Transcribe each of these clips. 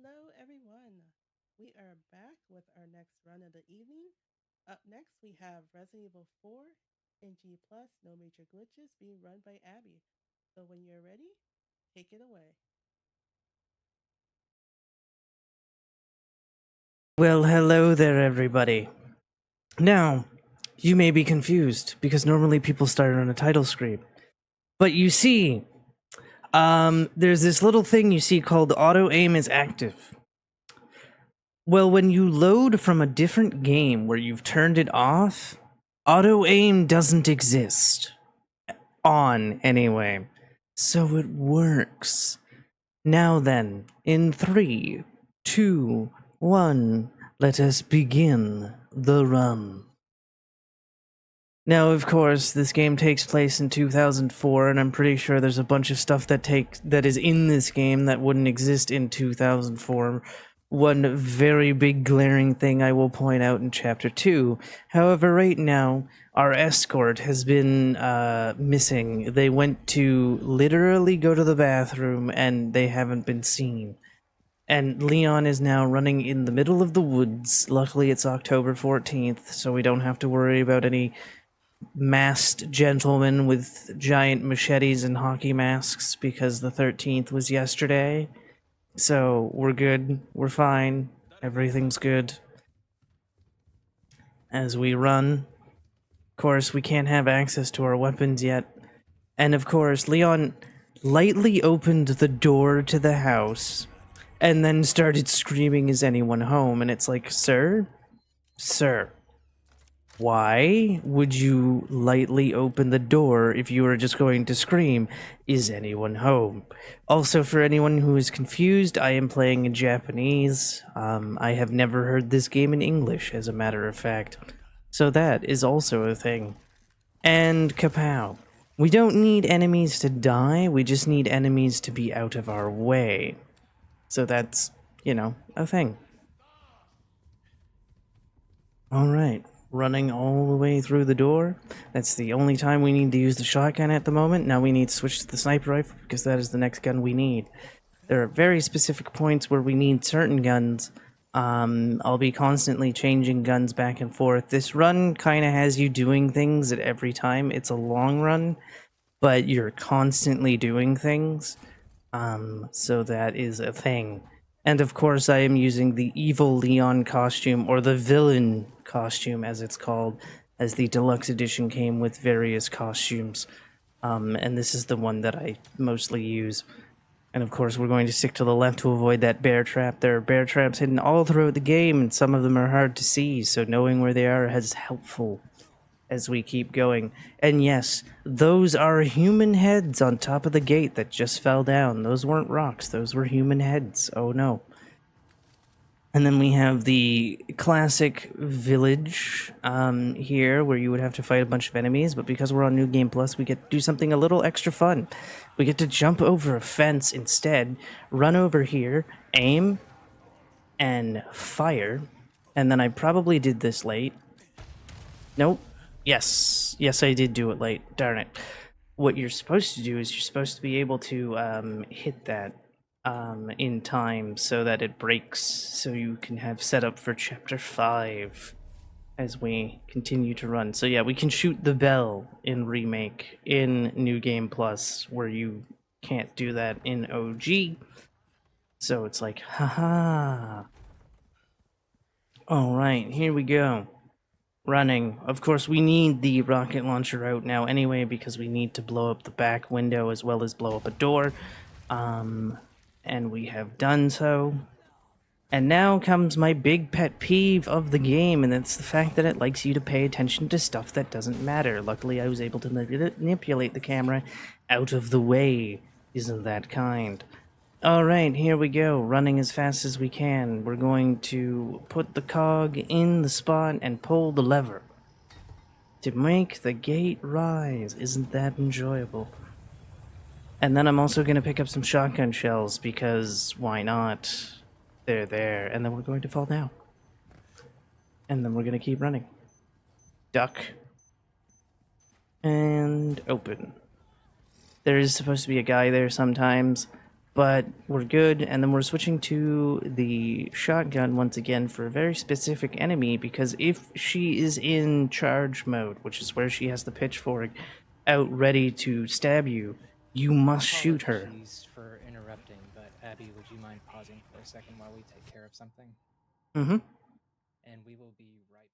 Hello, everyone. We are back with our next run of the evening. Up next, we have Resident Evil 4 NG Plus, No Major Glitches, being run by Abby. So when you're ready, take it away. Well, hello there, everybody. Now, you may be confused because normally people start on a title screen. But you see, there's this little thing you see called auto aim is active. Well, when you load from a different game where you've turned it off, auto aim doesn't exist. On, anyway. So it works. Now then, in 3, 2, 1, let us begin the run. Now, of course, this game takes place in 2004, and I'm pretty sure there's a bunch of stuff that is in this game that wouldn't exist in 2004. One very big glaring thing I will point out in Chapter 2. However, right now, our escort has been missing. They went to literally go to the bathroom, and they haven't been seen. And Leon is now running in the middle of the woods. Luckily, it's October 14th, so we don't have to worry about any masked gentlemen with giant machetes and hockey masks because the 13th was yesterday. So we're good. We're fine. Everything's good. As we run, of course, we can't have access to our weapons yet. And of course, Leon lightly opened the door to the house and then started screaming, "Is anyone home?" And it's like, sir? Sir. Why would you lightly open the door if you were just going to scream, "Is anyone home?" Also, for anyone who is confused, I am playing in Japanese. I have never heard this game in English, as a matter of fact. So that is also a thing. And kapow. We don't need enemies to die, we just need enemies to be out of our way. So that's, a thing. Alright. Running all the way through the door. That's the only time we need to use the shotgun at the moment. Now we need to switch to the sniper rifle because that is the next gun we need. There are very specific points where we need certain guns. I'll be constantly changing guns back and forth. This run kind of has you doing things at every time. It's a long run, but you're constantly doing things. So that is a thing. And of course, I am using the evil Leon costume, or the villain costume as it's called, as the deluxe edition came with various costumes. And this is the one that I mostly use. And of course, we're going to stick to the left to avoid that bear trap. There are bear traps hidden all throughout the game, and some of them are hard to see, so knowing where they are is helpful as we keep going. And yes, those are human heads on top of the gate that just fell down. Those weren't rocks, those were human heads. Oh no. And then we have the classic village here, where you would have to fight a bunch of enemies, but because we're on New Game Plus, we get to do something a little extra fun. We get to jump over a fence instead, run over here, aim, and fire. And then I probably did this late. Nope. Yes, I did do it late. Darn it. What you're supposed to do is you're supposed to be able to hit that in time so that it breaks, so you can have set up for chapter 5 as we continue to run. So yeah, we can shoot the bell in Remake in New Game Plus, where you can't do that in OG. So it's like, haha. Alright, here we go. Running. Of course, we need the rocket launcher out now anyway, because we need to blow up the back window as well as blow up a door. And we have done so. And now comes my big pet peeve of the game, and it's the fact that it likes you to pay attention to stuff that doesn't matter. Luckily, I was able to manipulate the camera out of the way. Isn't that kind? Alright, here we go, running as fast as we can. We're going to put the cog in the spot and pull the lever to make the gate rise. Isn't that enjoyable? And then I'm also going to pick up some shotgun shells, because why not? They're there. And then we're going to fall down. And then we're going to keep running. Duck. And open. There is supposed to be a guy there sometimes. but we're good. And then we're switching to the shotgun once again for a very specific enemy, because if she is in charge mode, which is where she has the pitchfork out ready to stab you, you must shoot her. Apologies for interrupting, but Abby, would you mind pausing for a second while we take care of something? Mm-hmm. And we will be right back.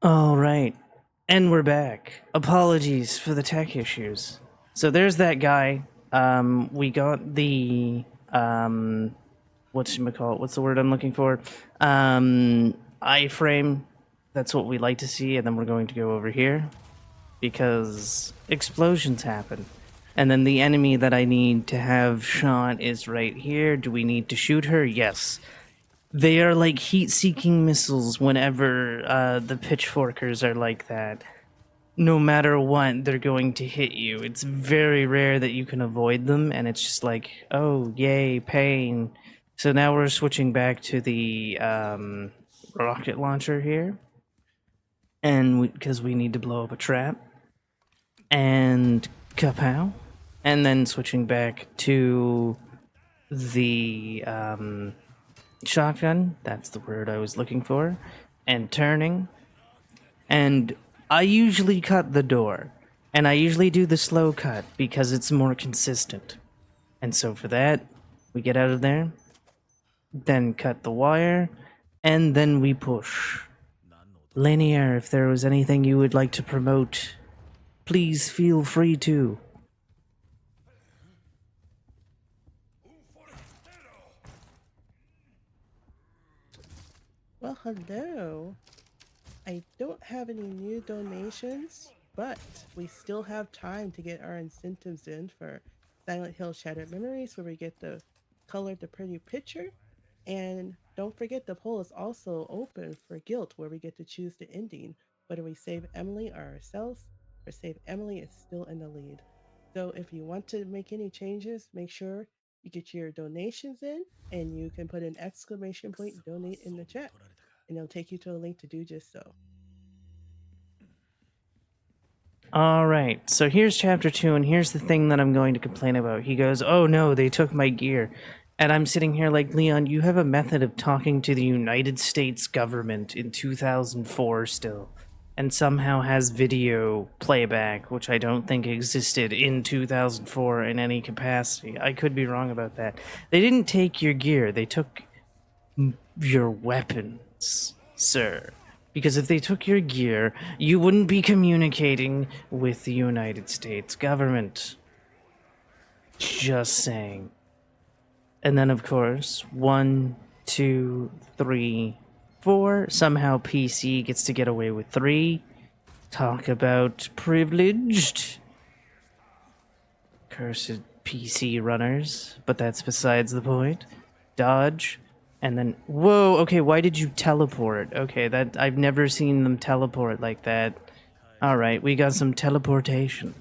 All right. And we're back. Apologies for the tech issues. So there's that guy. We got the whatchamacallit, what's the word I'm looking for? Iframe. That's what we like to see, and then we're going to go over here because explosions happen. And then the enemy that I need to have shot is right here. Do we need to shoot her? Yes. They are like heat-seeking missiles whenever the pitchforkers are like that. No matter what, they're going to hit you. It's very rare that you can avoid them, and it's just like, oh, yay, pain. So now we're switching back to the rocket launcher here, and because we need to blow up a trap, and kapow, and then switching back to the shotgun. That's the word I was looking for, and turning. And I usually cut the door, and I usually do the slow cut because it's more consistent. And so for that, we get out of there, then cut the wire, and then we push. Linear, if there was anything you would like to promote, please feel free to. Well, hello. I don't have any new donations, but we still have time to get our incentives in for Silent Hill Shattered Memories, where we get the color the pretty picture. And don't forget the poll is also open for Guilt, where we get to choose the ending, whether we save Emily or ourselves, or save Emily is still in the lead. So if you want to make any changes, make sure you get your donations in and you can put an exclamation point donate in the chat and it'll take you to a link to do just so. All right, so here's chapter 2, and here's the thing that I'm going to complain about. He goes, oh no, they took my gear. And I'm sitting here like, Leon, you have a method of talking to the United States government in 2004 still, and somehow has video playback, which I don't think existed in 2004 in any capacity. I could be wrong about that. They didn't take your gear, they took your weapons, sir. Because if they took your gear, you wouldn't be communicating with the United States government. Just saying. And then, of course, 1, 2, 3, 4. Somehow PC gets to get away with 3. Talk about privileged. Cursed PC runners. But that's besides the point. Dodge. And then, whoa, okay, why did you teleport? Okay, that I've never seen them teleport like that. Alright, we got some teleportation.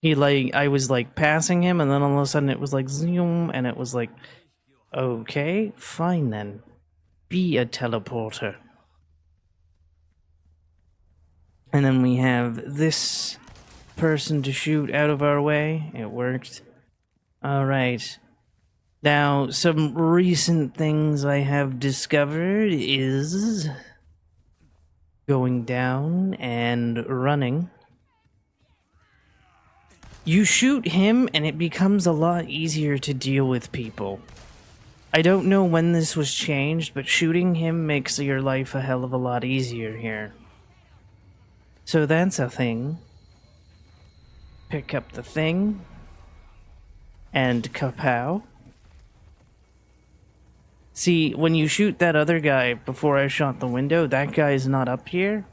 I was like passing him, and then all of a sudden it was like zoom, and it was like, okay, fine then. Be a teleporter. And then we have this person to shoot out of our way. It worked. Alright. Now, some recent things I have discovered is going down and running. You shoot him and it becomes a lot easier to deal with people. I don't know when this was changed, but shooting him makes your life a hell of a lot easier here. So that's a thing. Pick up the thing. And kapow. See, when you shoot that other guy before I shot the window, that guy's not up here,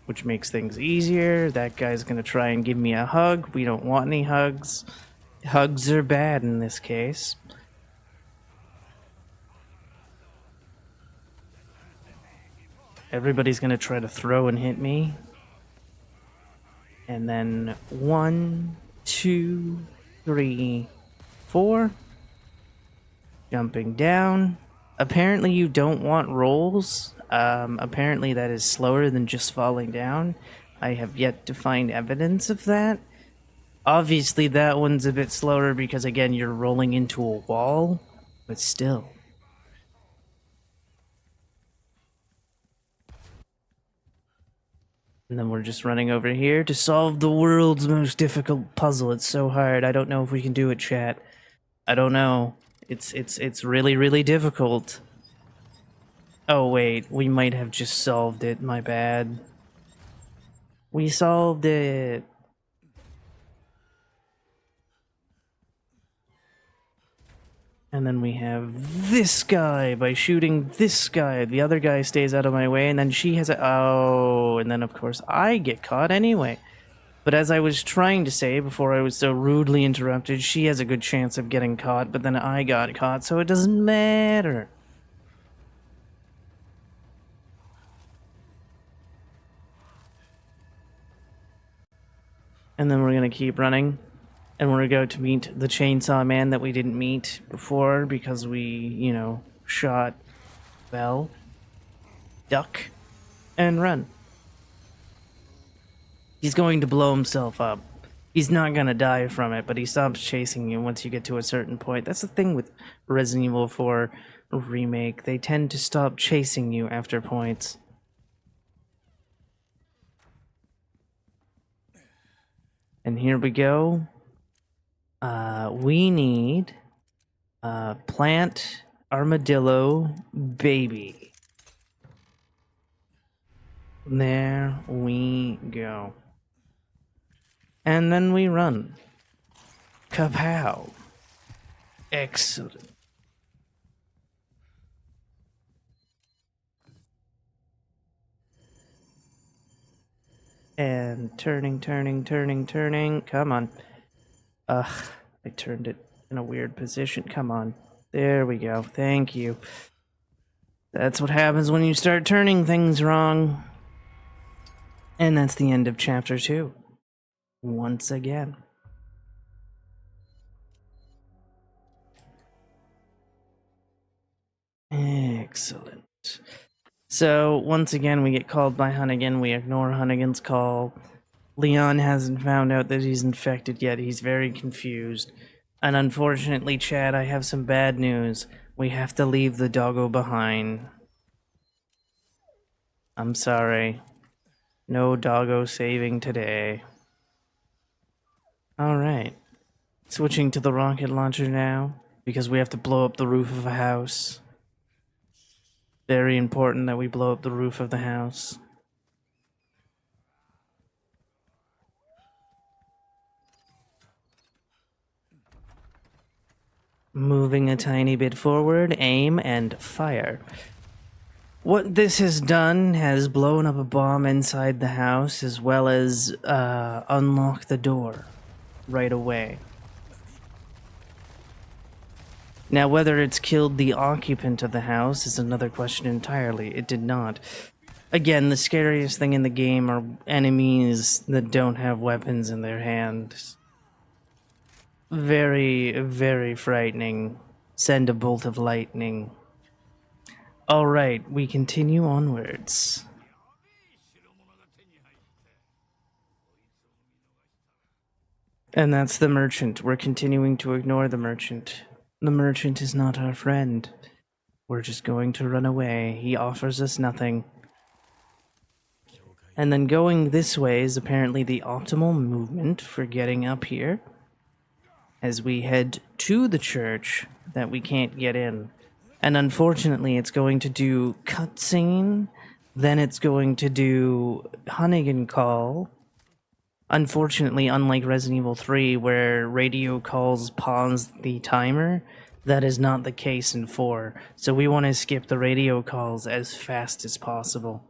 which makes things easier. That guy's gonna try and give me a hug. We don't want any hugs. Hugs are bad in this case. Everybody's gonna try to throw and hit me. And then 1, 2, 3, 4. Jumping down. Apparently you don't want rolls. Apparently that is slower than just falling down. I have yet to find evidence of that. Obviously that one's a bit slower because again you're rolling into a wall, but still. And then we're just running over here to solve the world's most difficult puzzle. It's so hard. I don't know if we can do it, chat. I don't know. It's really, really difficult. Oh wait, we might have just solved it. My bad. We solved it. And then we have this guy by shooting this guy. The other guy stays out of my way, and then she has a... Oh, and then of course I get caught anyway. But as I was trying to say before I was so rudely interrupted, she has a good chance of getting caught, but then I got caught, so it doesn't matter. And then we're gonna keep running. And we're gonna go to meet the chainsaw man that we didn't meet before because we, you know, shot, well, duck, and run. He's going to blow himself up. He's not gonna die from it, but he stops chasing you once you get to a certain point. That's the thing with Resident Evil 4 Remake. They tend to stop chasing you after points. And here we go. We need plant armadillo baby. There we go. And then we run. Kapow. Excellent. And turning. Come on. Ugh, I turned it in a weird position. Come on. There we go. Thank you. That's what happens when you start turning things wrong. And that's the end of chapter 2. Once again. Excellent. So, once again, we get called by Hunnigan. We ignore Hunnigan's call. Leon hasn't found out that he's infected yet. He's very confused. And unfortunately, Chad, I have some bad news. We have to leave the doggo behind. I'm sorry. No doggo saving today. Alright. Switching to the rocket launcher now, because we have to blow up the roof of a house. Very important that we blow up the roof of the house. Moving a tiny bit forward, aim, and fire. What this has done has blown up a bomb inside the house as well as unlock the door right away. Now, whether it's killed the occupant of the house is another question entirely. It did not. Again, the scariest thing in the game are enemies that don't have weapons in their hands. Very, very frightening. Send a bolt of lightning. Alright, we continue onwards. And that's the merchant. We're continuing to ignore the merchant. The merchant is not our friend. We're just going to run away. He offers us nothing. And then going this way is apparently the optimal movement for getting up here. As we head to the church that we can't get in. And unfortunately, it's going to do cutscene, then it's going to do Hunnigan call. Unfortunately, unlike Resident Evil 3, where radio calls pause the timer, that is not the case in 4. So we want to skip the radio calls as fast as possible.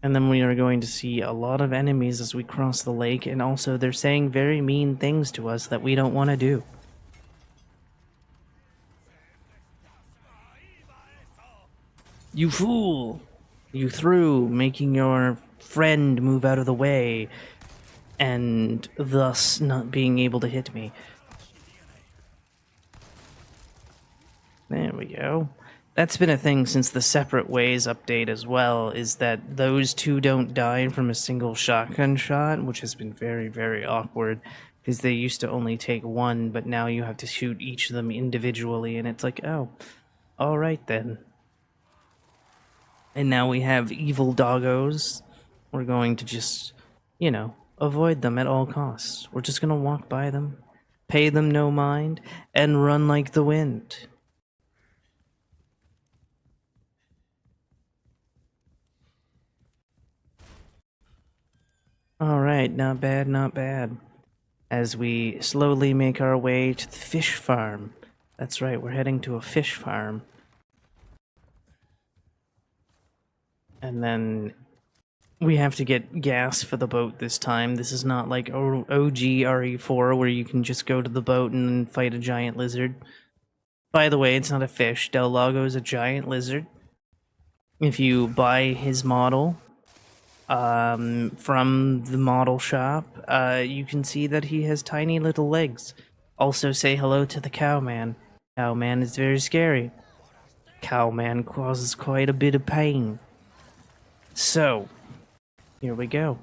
And then we are going to see a lot of enemies as we cross the lake, and also they're saying very mean things to us that we don't want to do. You fool! You threw, making your friend move out of the way, and thus not being able to hit me. There we go. That's been a thing since the Separate Ways update as well, is that those two don't die from a single shotgun shot, which has been very, very awkward, because they used to only take one, but now you have to shoot each of them individually, and it's like, oh, alright then. And now we have evil doggos. We're going to just, you know, avoid them at all costs. We're just gonna walk by them, pay them no mind, and run like the wind. Alright, not bad, not bad. As we slowly make our way to the fish farm. That's right, we're heading to a fish farm. And then we have to get gas for the boat this time. This is not like OG RE4 where you can just go to the boat and fight a giant lizard. By the way, it's not a fish. Del Lago is a giant lizard. If you buy his model from the model shop, you can see that he has tiny little legs. Also say hello to the cowman. Cowman is very scary. Cowman causes quite a bit of pain. So, here we go.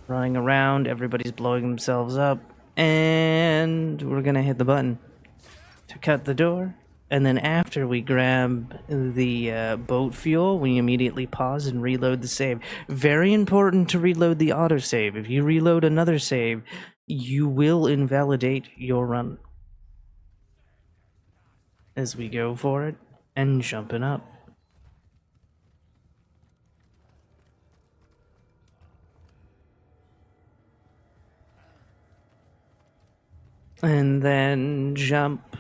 Running around, everybody's blowing themselves up, and we're gonna hit the button to cut the door. And then after we grab the boat fuel, we immediately pause and reload the save. Very important to reload the autosave. If you reload another save, you will invalidate your run. As we go for it and jumping up. And then jump.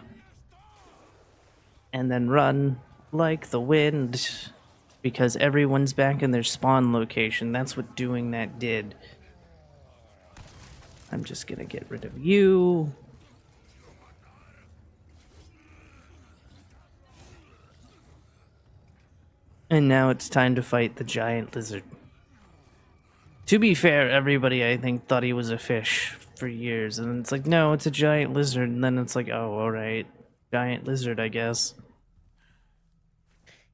And then run like the wind. Because everyone's back in their spawn location. That's what doing that did. I'm just gonna get rid of you. And now it's time to fight the giant lizard. To be fair, everybody, I think, thought he was a fish for years. And it's like, no, it's a giant lizard. And then it's like, oh, alright. Giant lizard, I guess.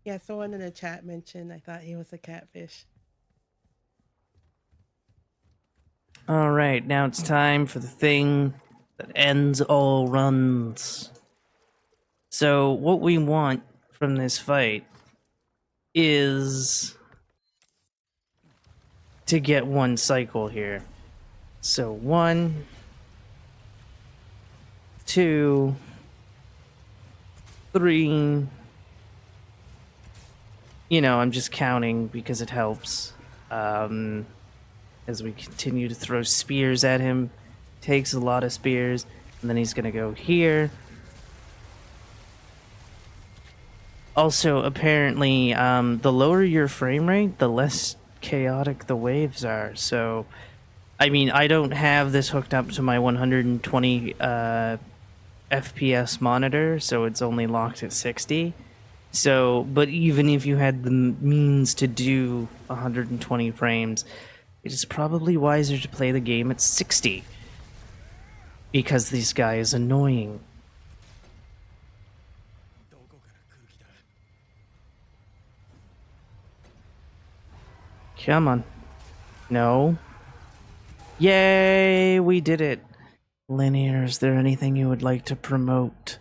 Yeah, someone in the chat mentioned I thought he was a catfish. Alright, now it's time for the thing that ends all runs. So, what we want from this fight is to get one cycle here. So 1, 2, 3. You know, I'm just counting because it helps. As we continue to throw spears at him. Takes a lot of spears, and then he's gonna go here. Also, apparently, the lower your frame rate, the less chaotic the waves are. So, I mean, I don't have this hooked up to my 120 FPS monitor, so it's only locked at 60. So, but even if you had the means to do 120 frames, it is probably wiser to play the game at 60. Because this guy is annoying. Come on. No. Yay, we did it. Linear, is there anything you would like to promote?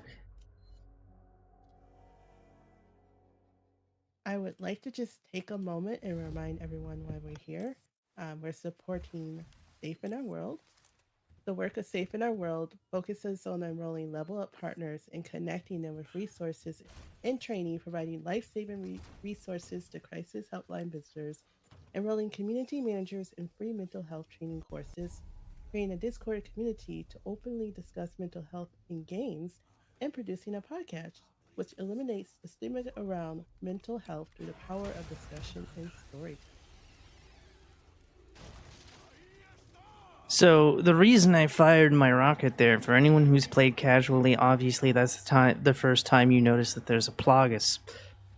I would like to just take a moment and remind everyone why we're here. We're supporting Safe in Our World. The work of Safe in Our World focuses on enrolling level up partners and connecting them with resources and training, providing life saving resources to crisis helpline visitors, enrolling community managers in free mental health training courses, creating a Discord community to openly discuss mental health in games, and producing a podcast which eliminates the stigma around mental health through the power of discussion and storytelling. So the reason I fired my rocket there, for anyone who's played casually, obviously that's the first time you notice that there's a Plagus.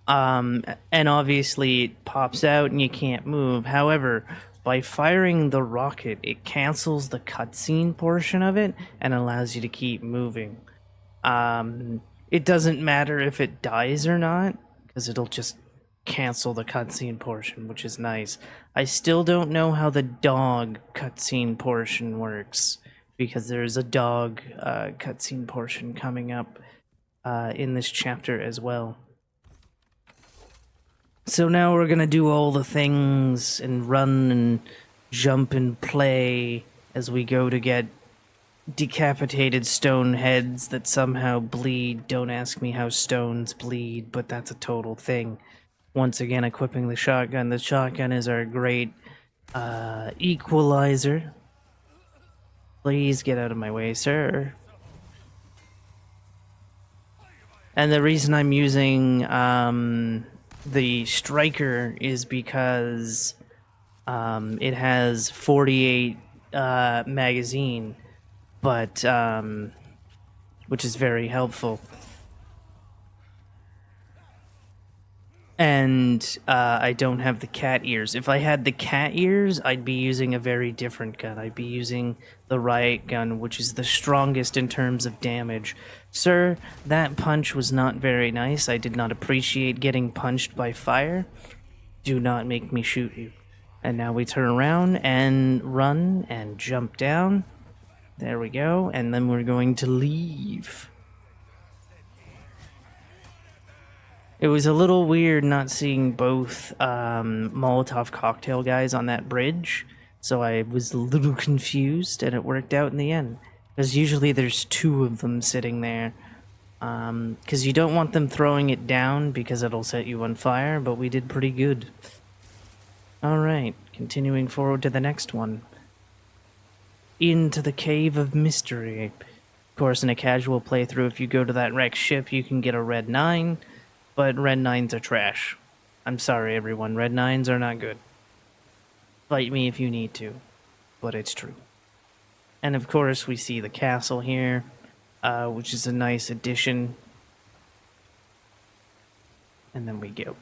And obviously it pops out and you can't move. However, by firing the rocket, it cancels the cutscene portion of it and allows you to keep moving. It doesn't matter if it dies or not, because it'll just cancel the cutscene portion, which is nice. I still don't know how the dog cutscene portion works, because there's a dog cutscene portion coming up in this chapter as well. So now we're gonna do all the things and run and jump and play as we go to get decapitated stone heads that somehow bleed. Don't ask me how stones bleed, but that's a total thing. Once again, equipping the shotgun. The shotgun is our great equalizer. Please get out of my way, sir. And the reason I'm using the striker is because it has 48 magazine, but which is very helpful. And I don't have the cat ears. If I had the cat ears, I'd be using a very different gun. I'd be using the riot gun, which is the strongest in terms of damage. Sir, that punch was not very nice. I did not appreciate getting punched by fire. Do not make me shoot you. And now we turn around and run and jump down. There we go. And then we're going to leave. It was a little weird not seeing both Molotov cocktail guys on that bridge, so I was a little confused, and it worked out in the end. Because usually there's two of them sitting there. Because you don't want them throwing it down because it'll set you on fire, but we did pretty good. Alright, continuing forward to the next one. Into the Cave of Mystery. Of course, in a casual playthrough, if you go to that wrecked ship, you can get a red 9. But red 9s are trash. I'm sorry, everyone. Red 9s are not good. Fight me if you need to, but it's true. And of course, we see the castle here, which is a nice addition. And then we go.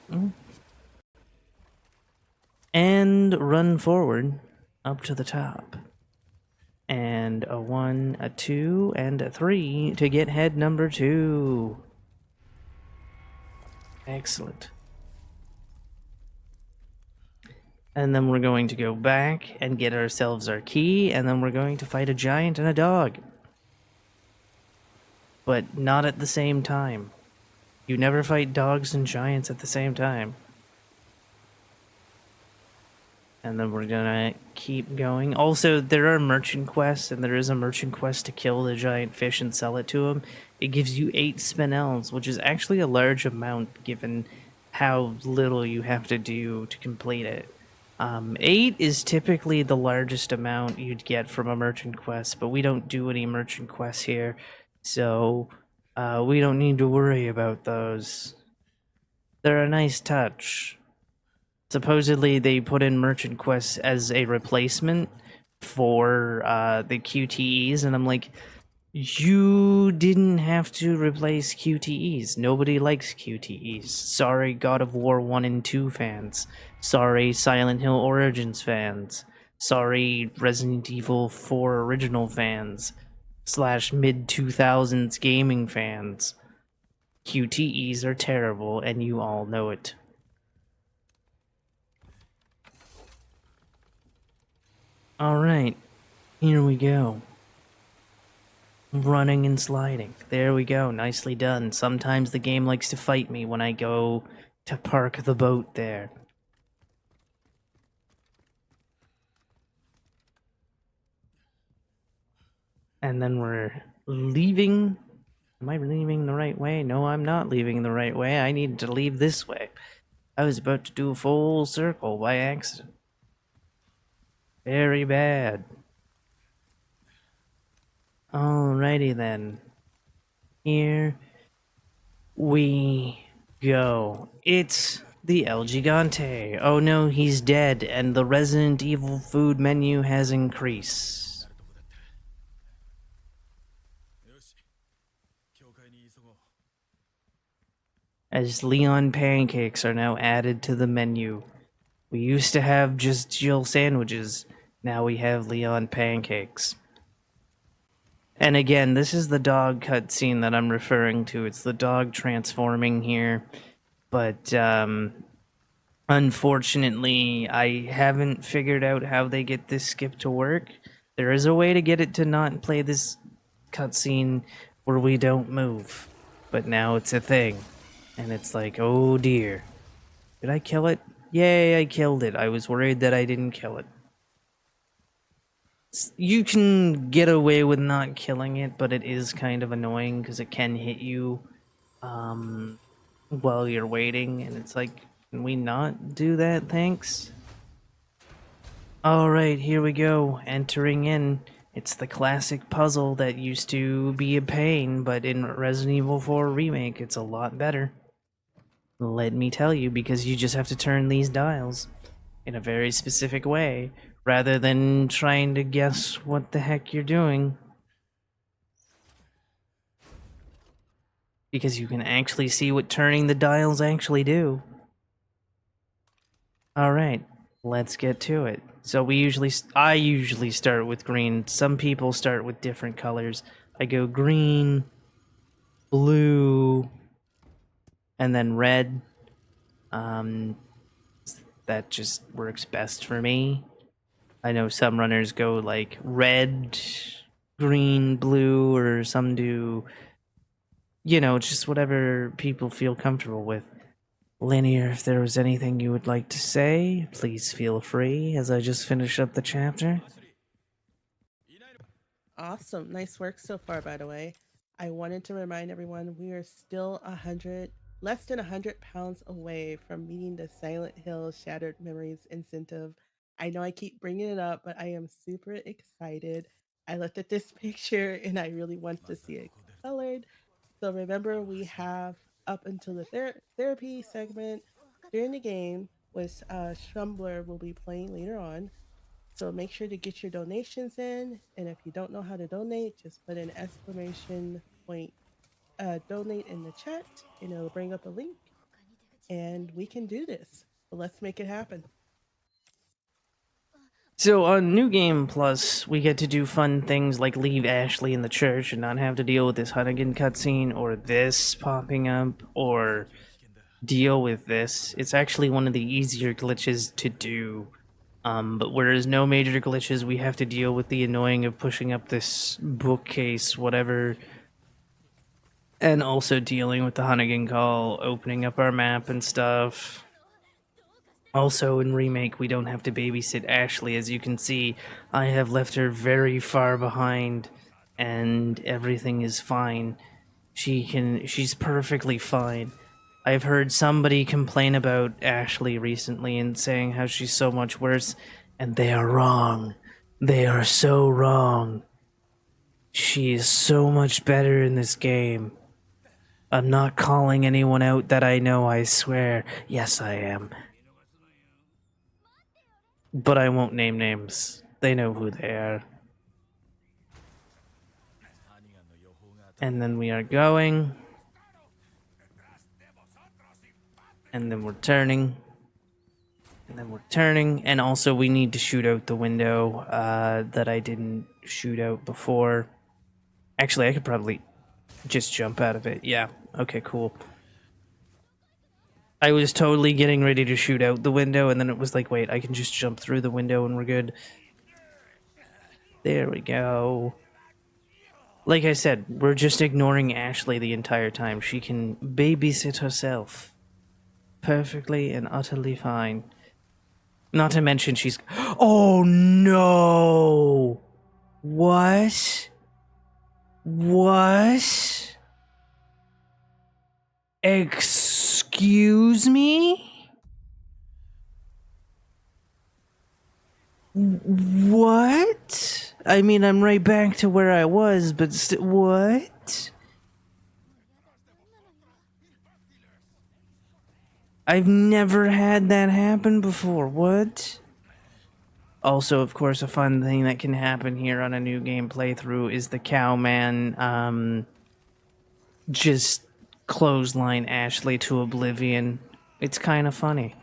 And run forward up to the top. And a 1, a 2, and a 3 to get head number 2. Excellent. And then we're going to go back and get ourselves our key, and then we're going to fight a giant and a dog. But not at the same time. You never fight dogs and giants at the same time. and then we're gonna keep going. Also, there are merchant quests, and there is a merchant quest to kill the giant fish and sell it to him. It gives you 8 spinels, which is actually a large amount given how little you have to do to complete it. 8 is typically the largest amount you'd get from a merchant quest, but we don't do any merchant quests here, so we don't need to worry about those. They're a nice touch. Supposedly, they put in merchant quests as a replacement for the QTEs, and I'm like, you didn't have to replace QTEs. Nobody likes QTEs. Sorry, God of War 1 and 2 fans. Sorry, Silent Hill Origins fans. Sorry, Resident Evil 4 original fans. Slash mid 2000s gaming fans. QTEs are terrible, and you all know it. Alright, here we go. Running and sliding. There we go. Nicely done. Sometimes the game likes to fight me when I go to park the boat there. And then we're leaving. Am I leaving the right way? No, I'm not leaving the right way. I need to leave this way. I was about to do a full circle by accident. Very bad. Alrighty then. Here we go. It's the El Gigante. Oh no, he's dead, and the Resident Evil food menu has increased. As Leon pancakes are now added to the menu. We used to have just Jill sandwiches. Now we have Leon pancakes. And again, this is the dog cutscene that I'm referring to. It's the dog transforming here. But unfortunately, I haven't figured out how they get this skip to work. There is a way to get it to not play this cutscene where we don't move. But now it's a thing. And it's like, oh dear. Did I kill it? Yay, I killed it. I was worried that I didn't kill it. You can get away with not killing it, but it is kind of annoying because it can hit you while you're waiting, and it's like, can we not do that, thanks? Alright, here we go, entering in. It's the classic puzzle that used to be a pain, but in Resident Evil 4 Remake, it's a lot better. Let me tell you, because you just have to turn these dials in a very specific way, rather than trying to guess what the heck you're doing. Because you can actually see what turning the dials actually do. Alright, let's get to it. So I usually start with green. Some people start with different colors. I go green, blue, and then red. That just works best for me. I know some runners go like red, green, blue, or some do, just whatever people feel comfortable with. Linear, if there was anything you would like to say, please feel free as I just finish up the chapter. Awesome. Nice work so far, by the way. I wanted to remind everyone we are still less than 100 pounds away from meeting the Silent Hill Shattered Memories incentive. I know I keep bringing it up, but I am super excited. I looked at this picture and I really want to see it colored. So remember, we have up until the therapy segment during the game, which Shumbler will be playing later on. So make sure to get your donations in. And if you don't know how to donate, just put an exclamation point donate in the chat and it'll bring up a link and we can do this. So let's make it happen. So on New Game Plus, we get to do fun things like leave Ashley in the church and not have to deal with this Hunnigan cutscene or this popping up or deal with this. It's actually one of the easier glitches to do. But whereas no major glitches, we have to deal with the annoying of pushing up this bookcase, whatever, and also dealing with the Hunnigan call, opening up our map and stuff. Also, in Remake, we don't have to babysit Ashley. As you can see, I have left her very far behind, and everything is fine. She's perfectly fine. I've heard somebody complain about Ashley recently and saying how she's so much worse, and they are wrong. They are so wrong. She is so much better in this game. I'm not calling anyone out that I know, I swear. Yes, I am. But I won't name names. They know who they are. And then we are going. And then we're turning. And then we're turning. And also we need to shoot out the window that I didn't shoot out before. Actually, I could probably just jump out of it. Yeah. Okay, cool. I was totally getting ready to shoot out the window, and then it was like, wait, I can just jump through the window and we're good. There we go. Like I said, we're just ignoring Ashley the entire time. She can babysit herself. Perfectly and utterly fine. Not to mention she's... Oh, no! What? What? Excuse me? What? I mean, I'm right back to where I was, but what? I've never had that happen before. What? Also, of course, a fun thing that can happen here on a new game playthrough is the cowman, just clothesline Ashley to oblivion. It's kind of funny.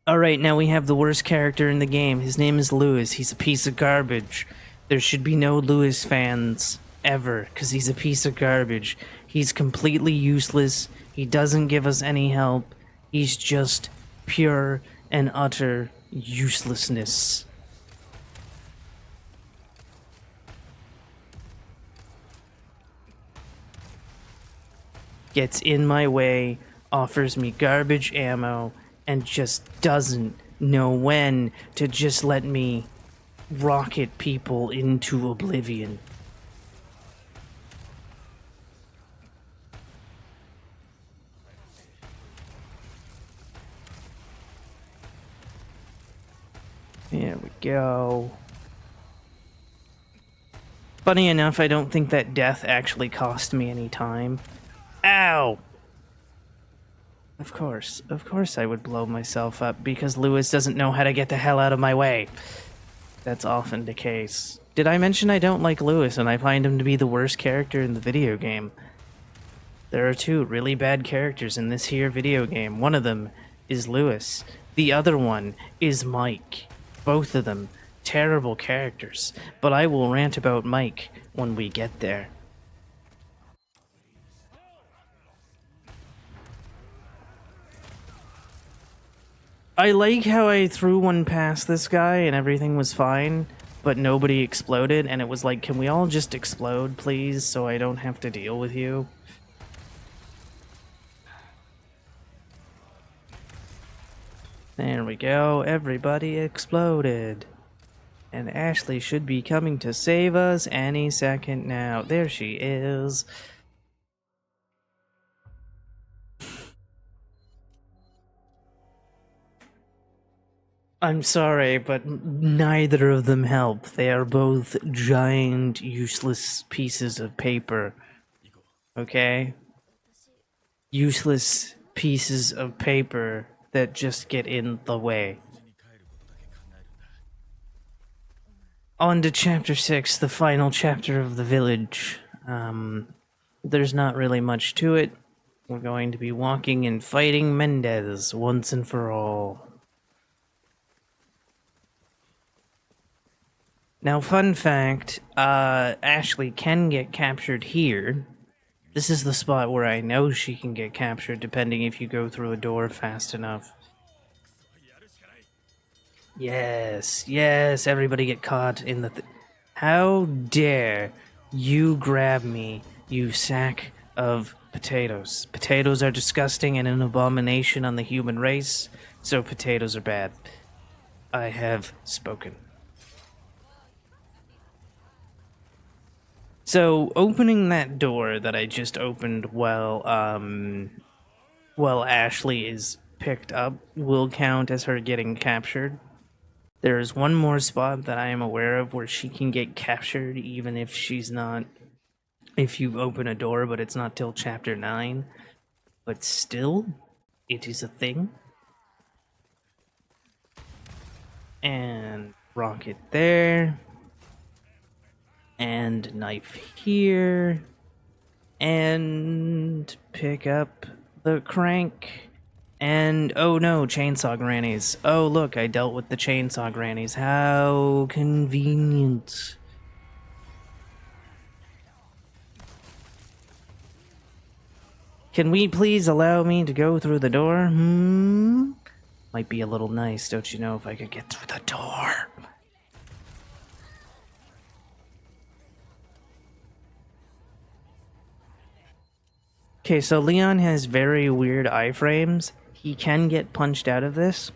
Alright, now we have the worst character in the game. His name is Lewis. He's a piece of garbage. There should be no Lewis fans ever, because he's a piece of garbage. He's completely useless. He doesn't give us any help. He's just pure and utter uselessness. Gets in my way, offers me garbage ammo, and just doesn't know when to just let me rocket people into oblivion. There we go. Funny enough, I don't think that death actually cost me any time. Ow! Of course I would blow myself up because Lewis doesn't know how to get the hell out of my way. That's often the case. Did I mention I don't like Lewis and I find him to be the worst character in the video game? There are two really bad characters in this here video game. One of them is Lewis. The other one is Mike. Both of them terrible characters, but I will rant about Mike when we get there. I like how I threw one past this guy and everything was fine, but nobody exploded, and it was like, can we all just explode, please, so I don't have to deal with you? There we go, everybody exploded. And Ashley should be coming to save us any second now. There she is. I'm sorry, but neither of them help. They are both giant, useless pieces of paper. Okay? Useless pieces of paper that just get in the way. On to chapter 6, the final chapter of the village. There's not really much to it. We're going to be walking and fighting Mendez once and for all. Now, fun fact, Ashley can get captured here. This is the spot where I know she can get captured, depending if you go through a door fast enough. Yes, yes, everybody get caught in the... How dare you grab me, you sack of potatoes. Potatoes are disgusting and an abomination on the human race. So potatoes are bad. I have spoken. So opening that door that I just opened while Ashley is picked up will count as her getting captured. There is one more spot that I am aware of where she can get captured even if she's not if you open a door, but it's not till chapter 9. But still, it is a thing. And rocket there. And knife here. And pick up the crank. And oh no, chainsaw grannies. Oh look, I dealt with the chainsaw grannies. How convenient. Can we please allow me to go through the door? Might be a little nice, don't you know, if I could get through the door. Okay, so Leon has very weird iframes. He can get punched out of this,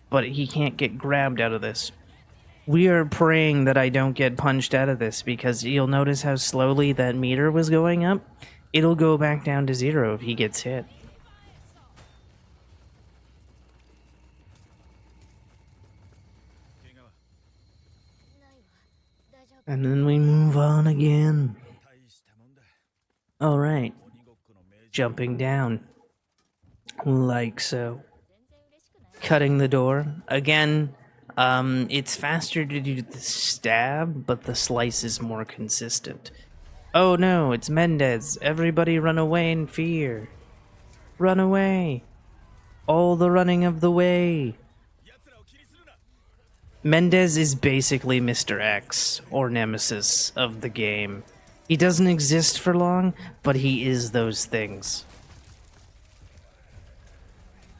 but he can't get grabbed out of this. We are praying that I don't get punched out of this because you'll notice how slowly that meter was going up. It'll go back down to 0 if he gets hit. And then we move on again. Alright. Jumping down. Like so. Cutting the door. Again, it's faster to do the stab, but the slice is more consistent. Oh no, it's Mendez. Everybody run away in fear. Run away. All the running of the way. Mendez is basically Mr. X, or Nemesis, of the game. He doesn't exist for long, but he is those things.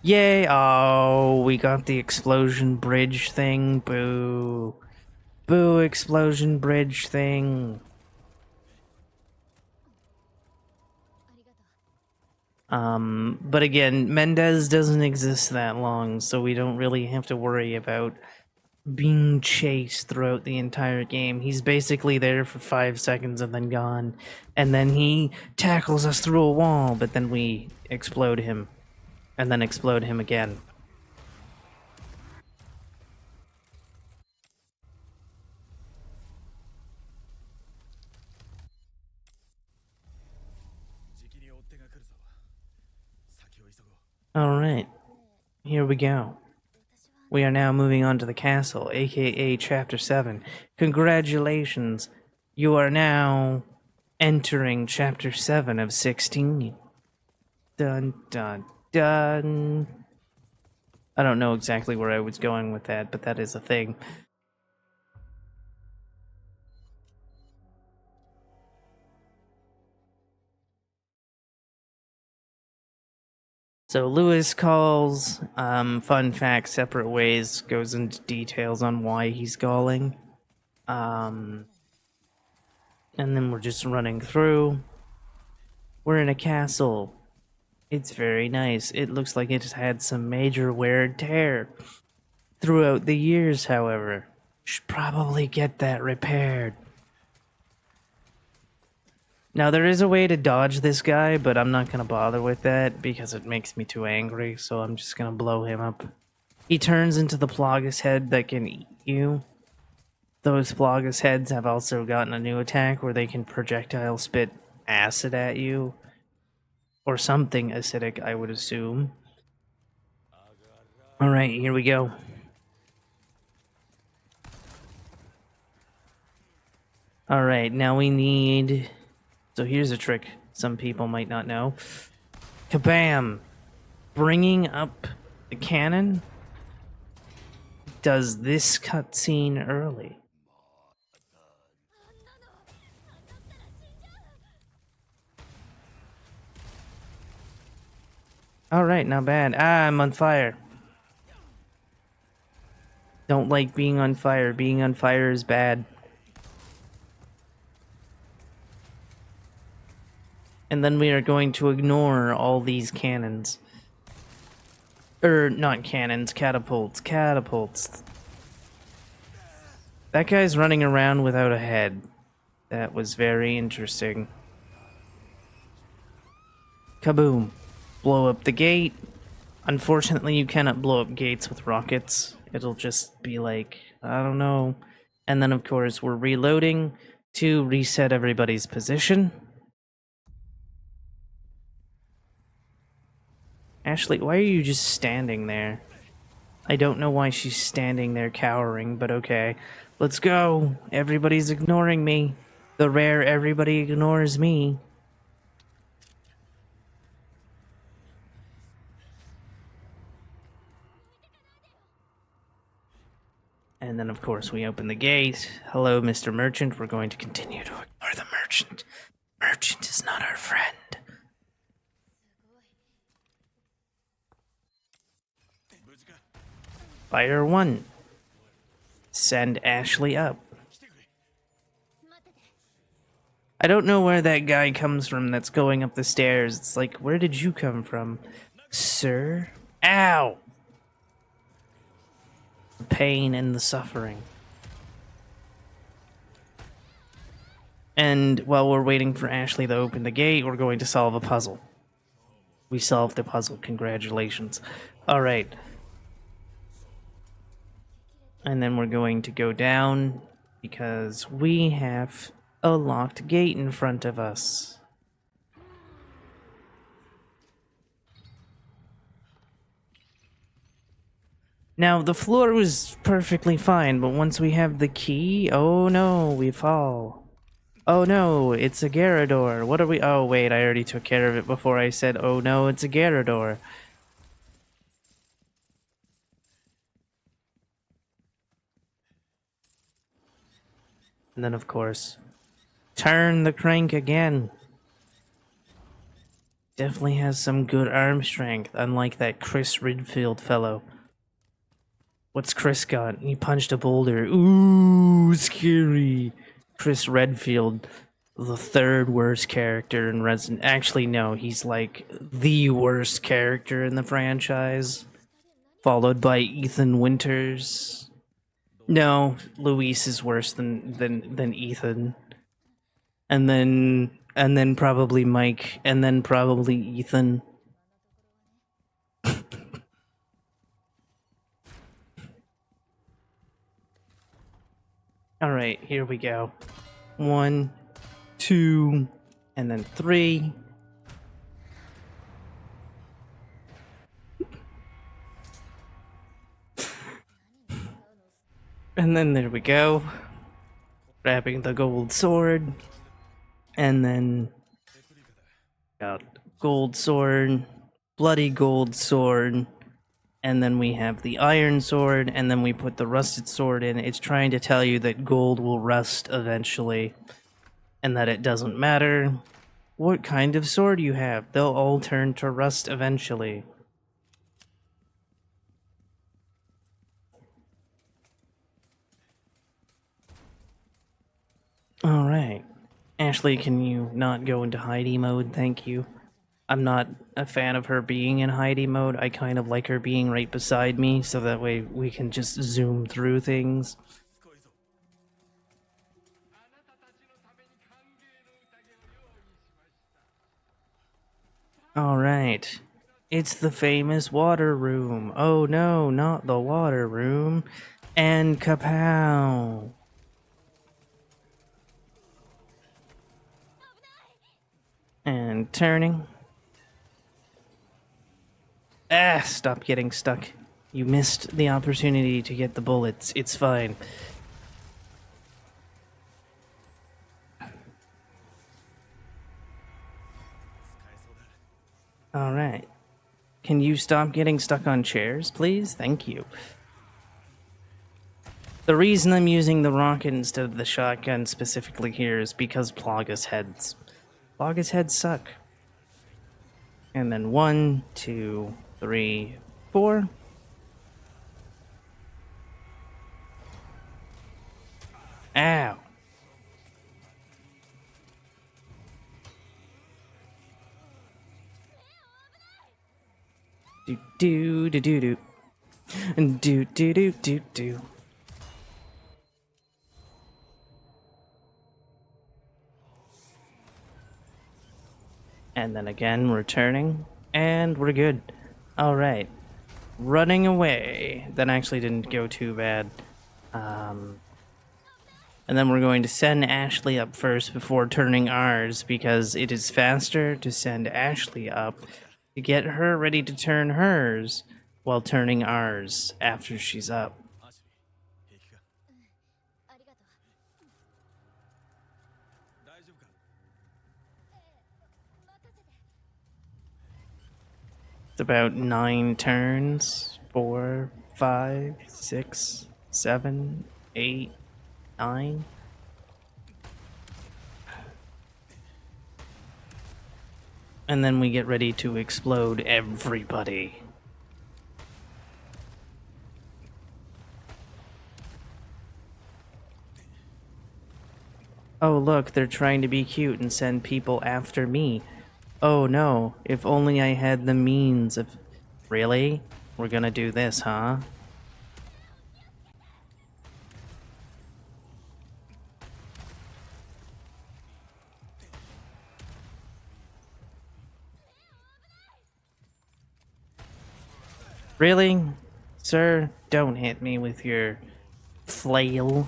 Yay! Oh, we got the explosion bridge thing. Boo. Boo, explosion bridge thing. But again, Mendez doesn't exist that long, so we don't really have to worry about being chased throughout the entire game. He's basically there for 5 seconds and then gone. And then he tackles us through a wall, but then we explode him. And then explode him again. Alright, here we go. We are now moving on to the castle, aka Chapter 7. Congratulations, you are now entering Chapter 7 of 16. Dun dun dun. I don't know exactly where I was going with that, but that is a thing. So Lewis calls, fun fact, separate ways, goes into details on why he's calling. And then we're just running through. We're in a castle. It's very nice. It looks like it has had some major wear and tear throughout the years, however. Should probably get that repaired. Now, there is a way to dodge this guy, but I'm not going to bother with that because it makes me too angry, so I'm just going to blow him up. He turns into the Plagus head that can eat you. Those Plagus heads have also gotten a new attack where they can projectile spit acid at you. Or something acidic, I would assume. Alright, here we go. Alright, now we need... So here's a trick some people might not know. Kabam! Bringing up the cannon does this cutscene early. Alright, not bad. Ah, I'm on fire. Don't like being on fire. Being on fire is bad. And then we are going to ignore all these cannons. Not cannons, catapults. Catapults. That guy's running around without a head. That was very interesting. Kaboom. Blow up the gate. Unfortunately, you cannot blow up gates with rockets. It'll just be like, I don't know. And then, of course, we're reloading to reset everybody's position. Ashley, why are you just standing there? I don't know why she's standing there cowering, but okay. Let's go. Everybody's ignoring me. The rare everybody ignores me. And then, of course, we open the gate. Hello, Mr. Merchant. We're going to continue to ignore the merchant. Merchant is not our friend. Fire 1. Send Ashley up. I don't know where that guy comes from that's going up the stairs. It's like, where did you come from, sir? Ow! The pain and the suffering. And while we're waiting for Ashley to open the gate, we're going to solve a puzzle. We solved the puzzle. Congratulations. All right. And then we're going to go down because we have a locked gate in front of us. Now, the floor was perfectly fine, but once we have the key, oh no, we fall. Oh no, it's a Garrador. What are we? Oh wait, I already took care of it before I said, oh no, it's a Garrador. And then, of course, turn the crank again. Definitely has some good arm strength, unlike that Chris Redfield fellow. What's Chris got? He punched a boulder. Ooh, scary. Chris Redfield, the third worst character in Resident... Actually, no, he's like the worst character in the franchise. Followed by Ethan Winters. No, Luis is worse than Ethan. And then probably Mike, and then probably Ethan. All right, here we go. 1, 2, and then 3. And then there we go. Grabbing the gold sword. And then got gold sword, bloody gold sword, and then we have the iron sword, and then we put the rusted sword in. It's trying to tell you that gold will rust eventually, and that it doesn't matter what kind of sword you have, they'll all turn to rust eventually. Alright. Ashley, can you not go into Heidi mode? Thank you. I'm not a fan of her being in Heidi mode. I kind of like her being right beside me, so that way we can just zoom through things. Alright. It's the famous water room. Oh no, not the water room. And kapow! And turning. Ah, stop getting stuck. You missed the opportunity to get the bullets. It's fine. Alright. Can you stop getting stuck on chairs, please? Thank you. The reason I'm using the rocket instead of the shotgun specifically here is because Plagas heads. Plagas heads suck. And then 1, 2, 3, 4. Ow. Do do do do do. Do do do do do. And then again, returning. And we're good. Alright. Running away. That actually didn't go too bad. And then we're going to send Ashley up first before turning ours, because it is faster to send Ashley up to get her ready to turn hers while turning ours after she's up. ありがとう。大丈夫か？任せて。It's about 9 turns. 4, 5, 6, 7, 8, 9. And then we get ready to explode everybody. Oh, look, they're trying to be cute and send people after me. Oh no, if only I had the means of... Really? We're gonna do this, huh? Really? Sir, don't hit me with your flail.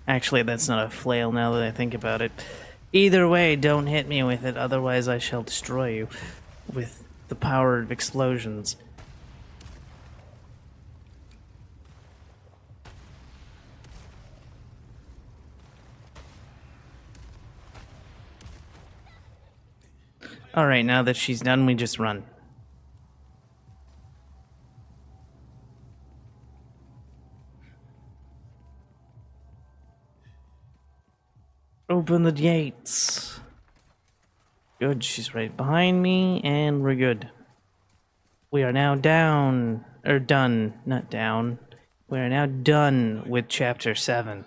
Actually, that's not a flail now that I think about it. Either way, don't hit me with it, otherwise I shall destroy you with the power of explosions. Alright, now that she's done, we just run. Open the gates. Good, she's right behind me, and we're good. We are now down, or done, not down. We are now done with Chapter 7.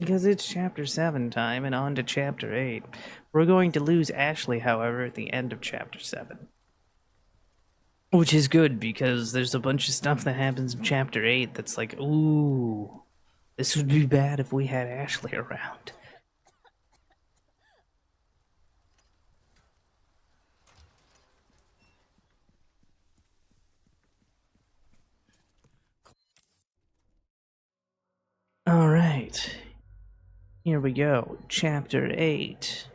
Because it's Chapter 7 time, and on to Chapter 8. We're going to lose Ashley, however, at the end of Chapter 7. Which is good, because there's a bunch of stuff that happens in Chapter 8 that's like, ooh, this would be bad if we had Ashley around. Alright. Here we go. Chapter 8.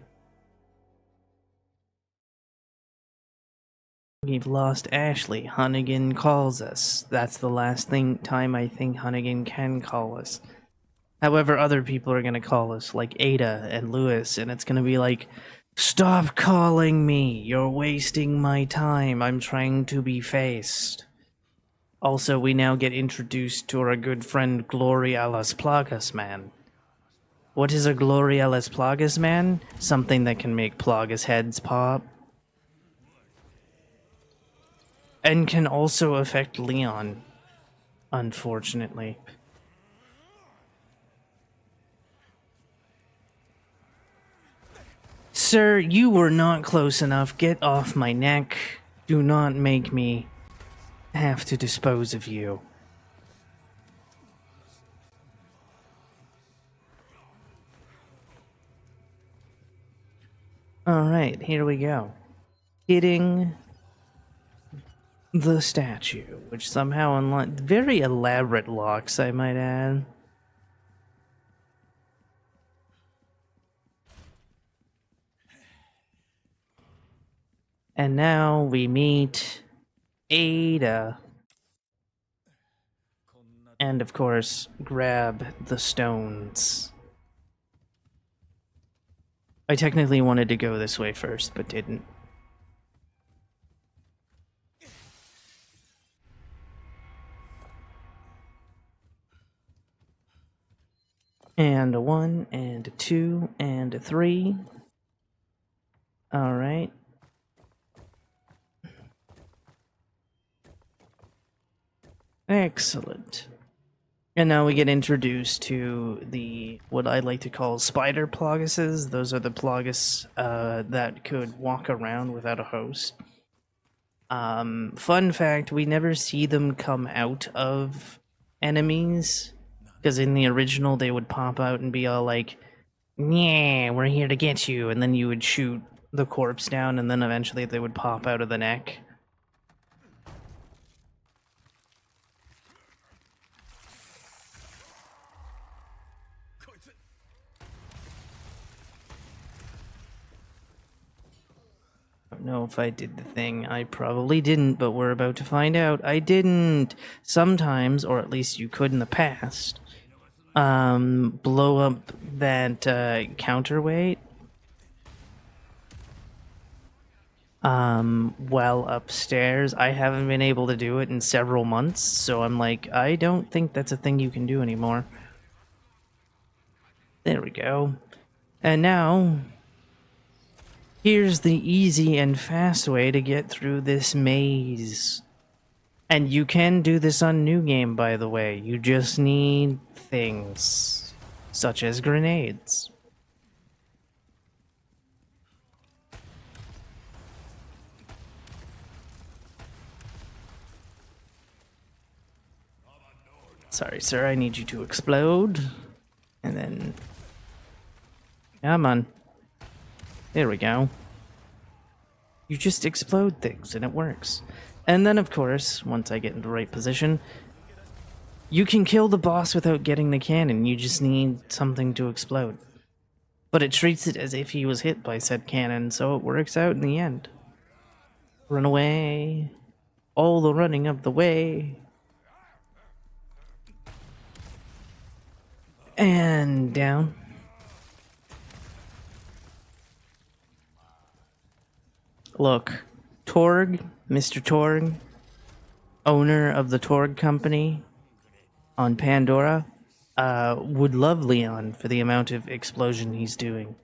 We've lost Ashley. Hunnigan calls us. That's the last time I think Hunnigan can call us. However, other people are gonna call us, like Ada and Lewis, and it's gonna be like, stop calling me! You're wasting my time. I'm trying to be faced. Also, we now get introduced to our good friend Gloria Las Plagas Man. What is a Gloria Las Plagas Man? Something that can make Plagas heads pop. And can also affect Leon, unfortunately. Sir, you were not close enough. Get off my neck. Do not make me have to dispose of you. Alright, here we go. Hitting the statue, which somehow unlocked very elaborate locks, I might add. And now we meet Ada. And of course, grab the stones. I technically wanted to go this way first, but didn't. And a 1, and a 2, and a 3. Alright. Excellent. And now we get introduced to the what I like to call spider Plaguses. Those are the Plagus that could walk around without a host. Fun fact: we never see them come out of enemies because in the original they would pop out and be all like, "Yeah, we're here to get you," and then you would shoot the corpse down, and then eventually they would pop out of the neck. I don't know if I did the thing. I probably didn't, but we're about to find out. I didn't. Sometimes, or at least you could in the past, blow up that counterweight well upstairs. I haven't been able to do it in several months, so I'm like, I don't think that's a thing you can do anymore. There we go. And now, here's the easy and fast way to get through this maze. And you can do this on New Game, by the way. You just need things, such as grenades. Sorry, sir, I need you to explode. And then... Come on. There we go. You just explode things, and it works. And then, of course, once I get in the right position, you can kill the boss without getting the cannon. You just need something to explode. But it treats it as if he was hit by said cannon, so it works out in the end. Run away. All the running of the way. And down. Look, Torg, Mr. Torg, owner of the Torg Company on Pandora, would love Leon for the amount of explosion he's doing.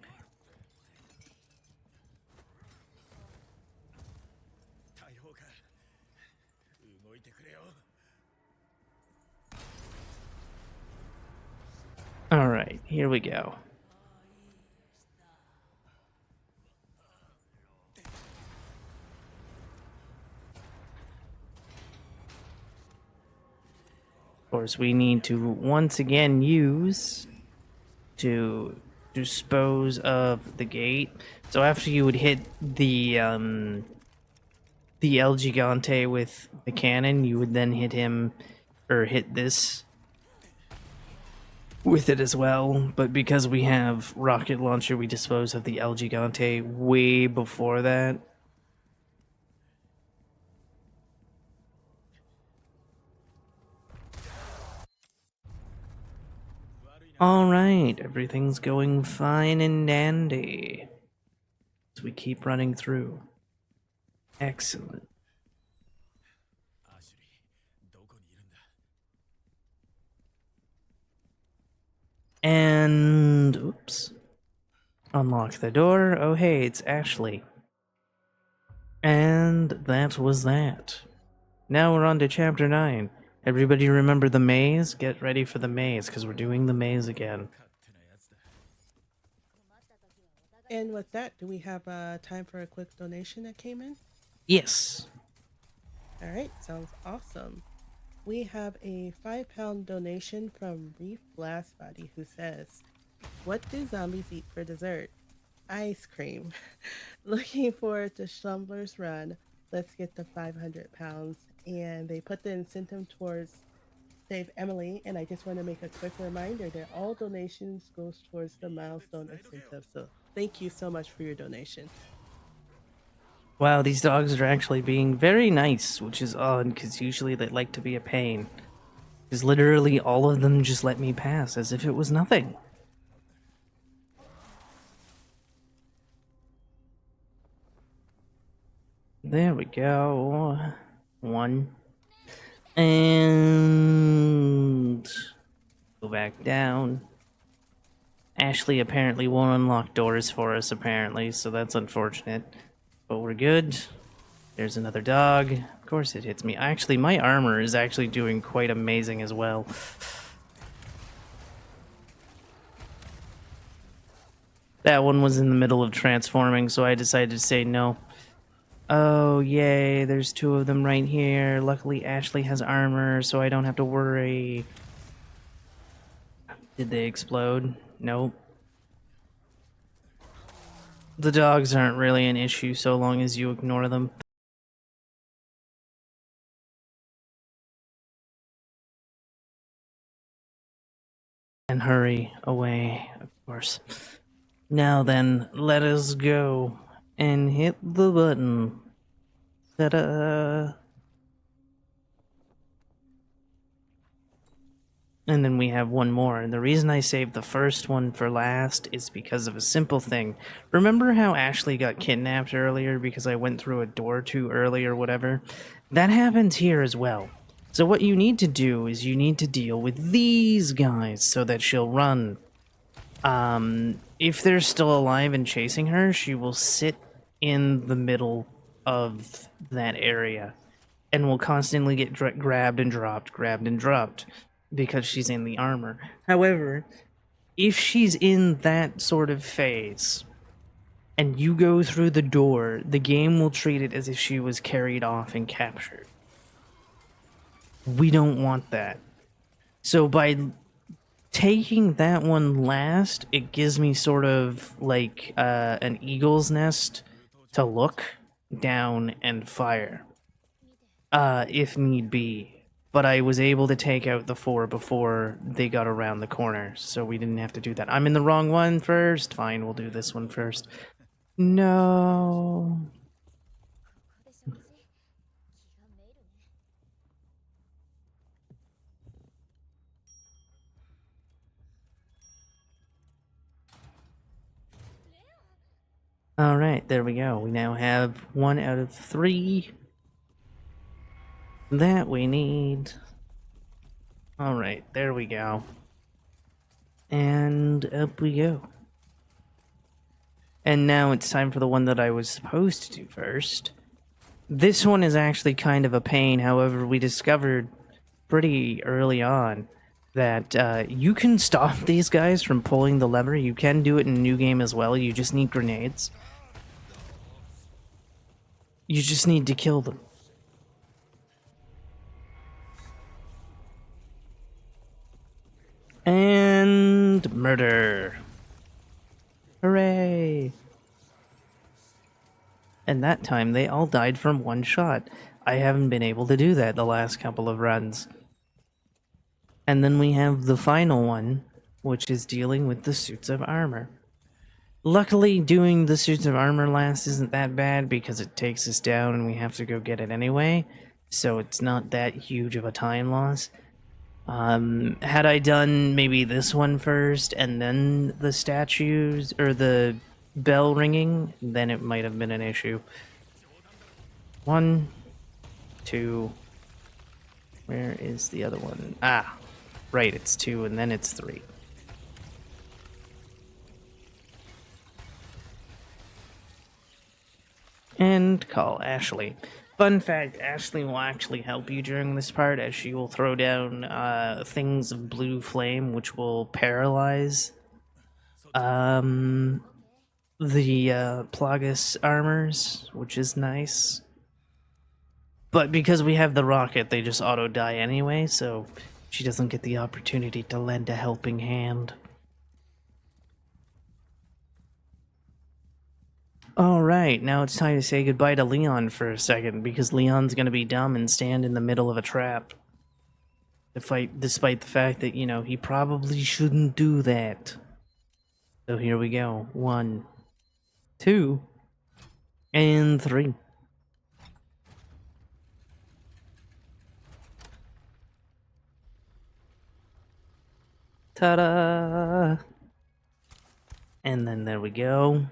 Alright, here we go. Of course, we need to once again use to dispose of the gate. So after you would hit the El Gigante with the cannon, you would then hit him, or hit this with it as well. But because we have rocket launcher, we dispose of the El Gigante way before that. Alright, everything's going fine and dandy. As we keep running through. Excellent. And oops. Unlock the door. Oh hey, it's Ashley. And that was that. Now we're on to chapter 9. Everybody remember the maze? Get ready for the maze, because we're doing the maze again. And with that, do we have time for a quick donation that came in? Yes. All right, sounds awesome. We have a £5 donation from Reef Blastbody who says, "What do zombies eat for dessert? Ice cream. Looking forward to Schlumbler's run. Let's get the 500 pounds." And they put the incentive towards Save Emily. And I just want to make a quick reminder that all donations goes towards the milestone incentive. So thank you so much for your donation. Wow, these dogs are actually being very nice, which is odd, because usually they like to be a pain. Because literally all of them just let me pass, as if it was nothing. There we go. One. And go back down. Ashley apparently won't unlock doors for us, apparently, so that's unfortunate. But we're good. There's another dog. Of course it hits me. Actually, my armor is actually doing quite amazing as well. That one was in the middle of transforming, so I decided to say no. Oh, yay, there's two of them right here. Luckily, Ashley has armor, so I don't have to worry. Did they explode? Nope. The dogs aren't really an issue so long as you ignore them. And hurry away, of course. Now then, let us go and hit the button. Ta-da! And then we have one more. And the reason I saved the first one for last is because of a simple thing. Remember how Ashley got kidnapped earlier because I went through a door too early or whatever? That happens here as well. So what you need to do is you need to deal with these guys so that she'll run. If they're still alive and chasing her, she will sit in the middle of that area and will constantly get grabbed and dropped because she's in the armor. However, if she's in that sort of phase and you go through the door, the game will treat it as if she was carried off and captured. We don't want that. So by taking that one last, it gives me sort of like an eagle's nest to look down and fire, if need be. But I was able to take out the 4 before they got around the corner, so we didn't have to do that. I'm in the wrong one first. Fine, we'll do this one first. No. Alright, there we go. We now have 1 out of 3 that we need. Alright, there we go. And up we go. And now it's time for the one that I was supposed to do first. This one is actually kind of a pain, however, we discovered pretty early on that you can stop these guys from pulling the lever. You can do it in New Game as well, you just need grenades. You just need to kill them. And murder. Hooray! And that time they all died from one shot. I haven't been able to do that the last couple of runs. And then we have the final one, which is dealing with the suits of armor. Luckily, doing the suits of armor last isn't that bad because it takes us down and we have to go get it anyway, so it's not that huge of a time loss. Had I done maybe this one first and then the statues or the bell ringing, then it might have been an issue. 1, 2. Where is the other one? Ah, right, it's 2 and then it's 3. And call Ashley. Fun fact, Ashley will actually help you during this part as she will throw down things of blue flame which will paralyze the Plagus armors, which is nice. But because we have the rocket, they just auto-die anyway, so she doesn't get the opportunity to lend a helping hand. Alright, now it's time to say goodbye to Leon for a second, because Leon's gonna be dumb and stand in the middle of a trap. To fight, despite the fact that, you know, he probably shouldn't do that. So here we go. 1, 2, and 3. Ta-da! And then there we go.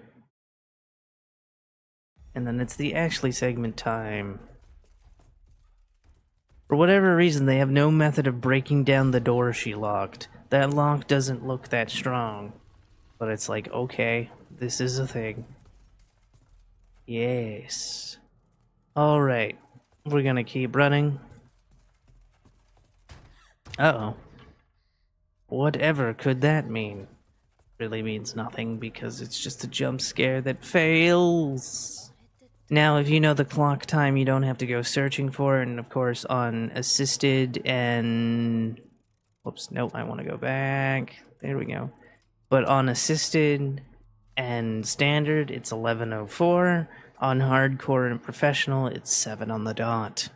And then it's the Ashley segment time. For whatever reason, they have no method of breaking down the door she locked. That lock doesn't look that strong. But it's like, okay, this is a thing. Yes. Alright. We're gonna keep running. Uh-oh. Whatever could that mean? really means nothing because it's just a jump scare that fails. Now, if you know the clock time, you don't have to go searching for it. And of course, on assisted and. Whoops, nope, I want to go back. There we go. But on assisted and standard, it's 11:04. On hardcore and professional, it's 7 on the dot.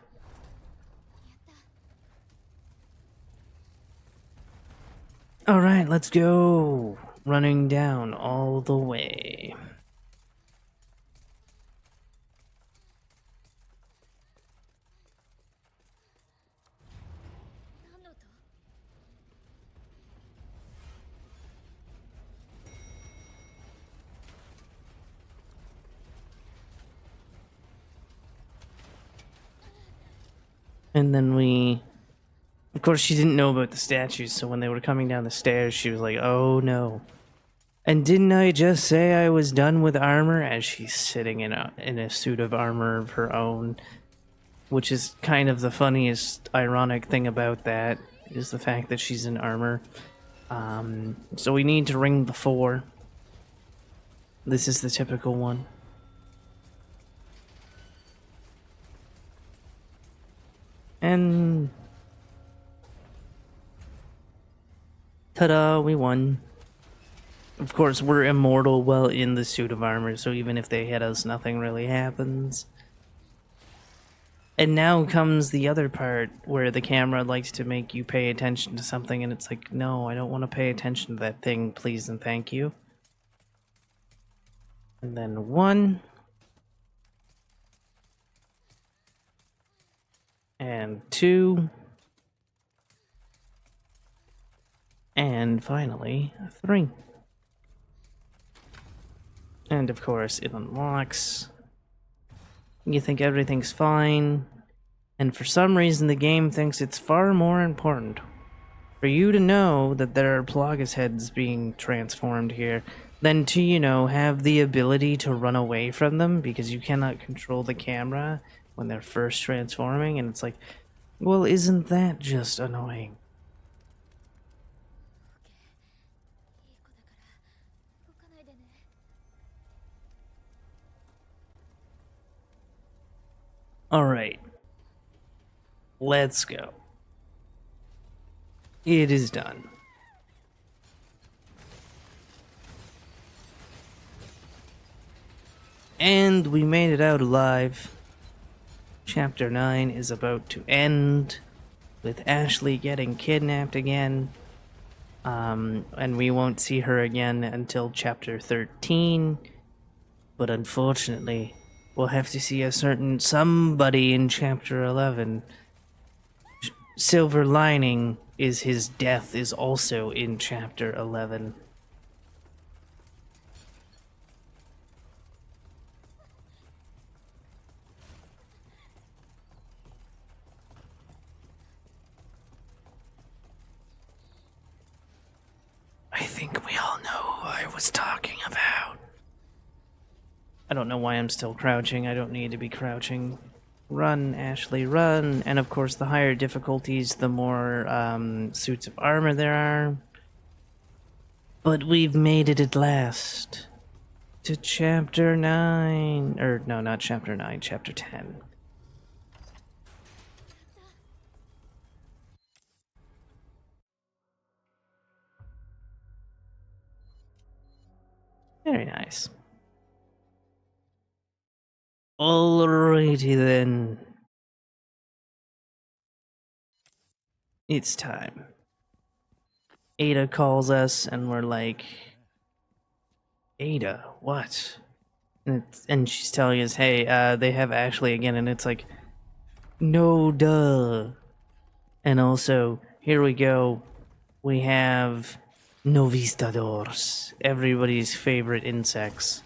Alright, let's go. Running down all the way. And then we. Of course, she didn't know about the statues, so when they were coming down the stairs, she was like, oh no. And didn't I just say I was done with armor? As she's sitting in a suit of armor of her own. Which is kind of the funniest, ironic thing about that, is the fact that she's in armor. So we need to ring the 4. This is the typical one. And... ta-da, we won. Of course, we're immortal while in the suit of armor, so even if they hit us, nothing really happens. And now comes the other part, where the camera likes to make you pay attention to something, and it's like, no, I don't want to pay attention to that thing, please and thank you. And then 1. And 2. And finally, 3. And of course, it unlocks. You think everything's fine. And for some reason, the game thinks it's far more important for you to know that there are Plagas heads being transformed here than to, you know, have the ability to run away from them because you cannot control the camera when they're first transforming. And it's like, well, isn't that just annoying? Alright. Let's go. It is done. And we made it out alive. Chapter 9 is about to end with Ashley getting kidnapped again. And we won't see her again until chapter 13. But unfortunately, we'll have to see a certain somebody in chapter 11. Silver lining is his death is also in chapter 11. I think we all know who I was talking about. I don't know why I'm still crouching. I don't need to be crouching. Run, Ashley, run. And of course, the higher difficulties, the more suits of armor there are. But we've made it at last. To chapter 9. Or, no, not chapter 9, chapter 10. Very nice. Alrighty then. It's time. Ada calls us and we're like, Ada, what? And she's telling us, hey, they have Ashley again, and it's like, no duh. And also, here we go. We have Novistadors, everybody's favorite insects.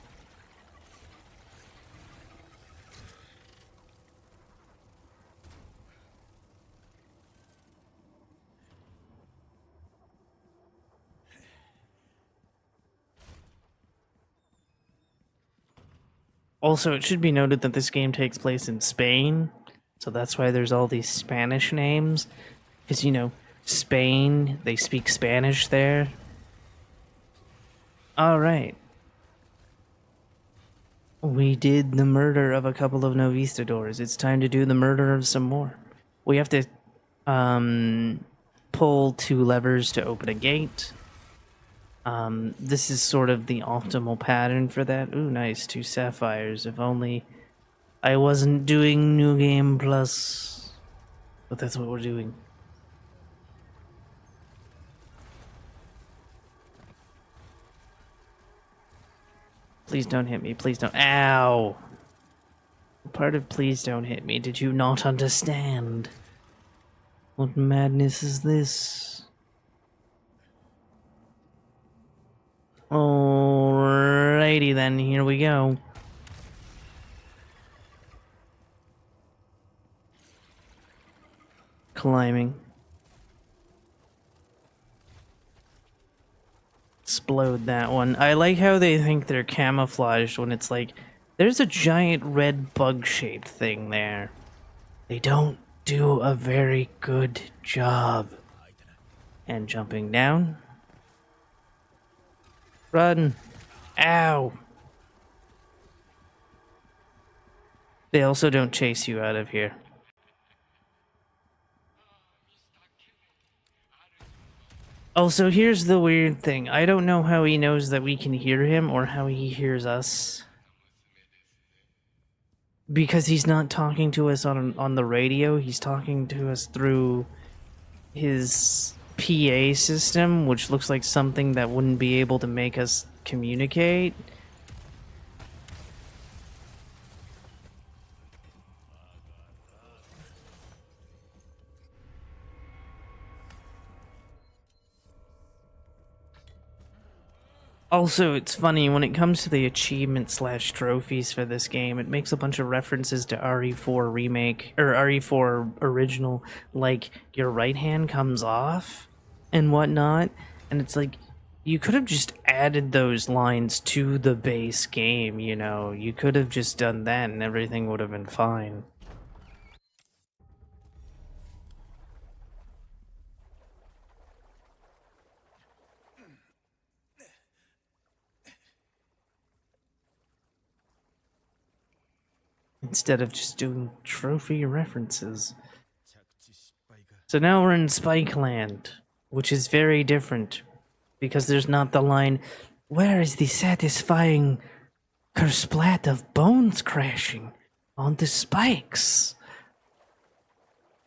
Also, it should be noted that this game takes place in Spain, so that's why there's all these Spanish names. Because, you know, Spain, they speak Spanish there. All right. We did the murder of a couple of Novistadors. It's time to do the murder of some more. We have to um, pull two levers to open a gate. This is sort of the optimal pattern for that. Ooh, nice. Two sapphires. If only I wasn't doing New Game Plus. But that's what we're doing. Please don't hit me. Please don't. Ow! Part of please don't hit me. Did you not understand? What madness is this? Alrighty then, here we go. Climbing. Explode that one. I like how they think they're camouflaged when it's like, there's a giant red bug-shaped thing there. They don't do a very good job. And jumping down. Run. Ow. They also don't chase you out of here. Also, here's the weird thing. I don't know how he knows that we can hear him or how he hears us. Because he's not talking to us on the radio, he's talking to us through his PA system, which looks like something that wouldn't be able to make us communicate. Also, it's funny, when it comes to the achievement slash trophies for this game, it makes a bunch of references to RE4 Remake, or RE4 Original, like, your right hand comes off and whatnot, and it's like, you could have just added those lines to the base game, you know? You could have just done that and everything would have been fine. Instead of just doing trophy references. So now we're in Spike Land, which is very different because there's not the line, "Where is the satisfying kersplat of bones crashing onto spikes?"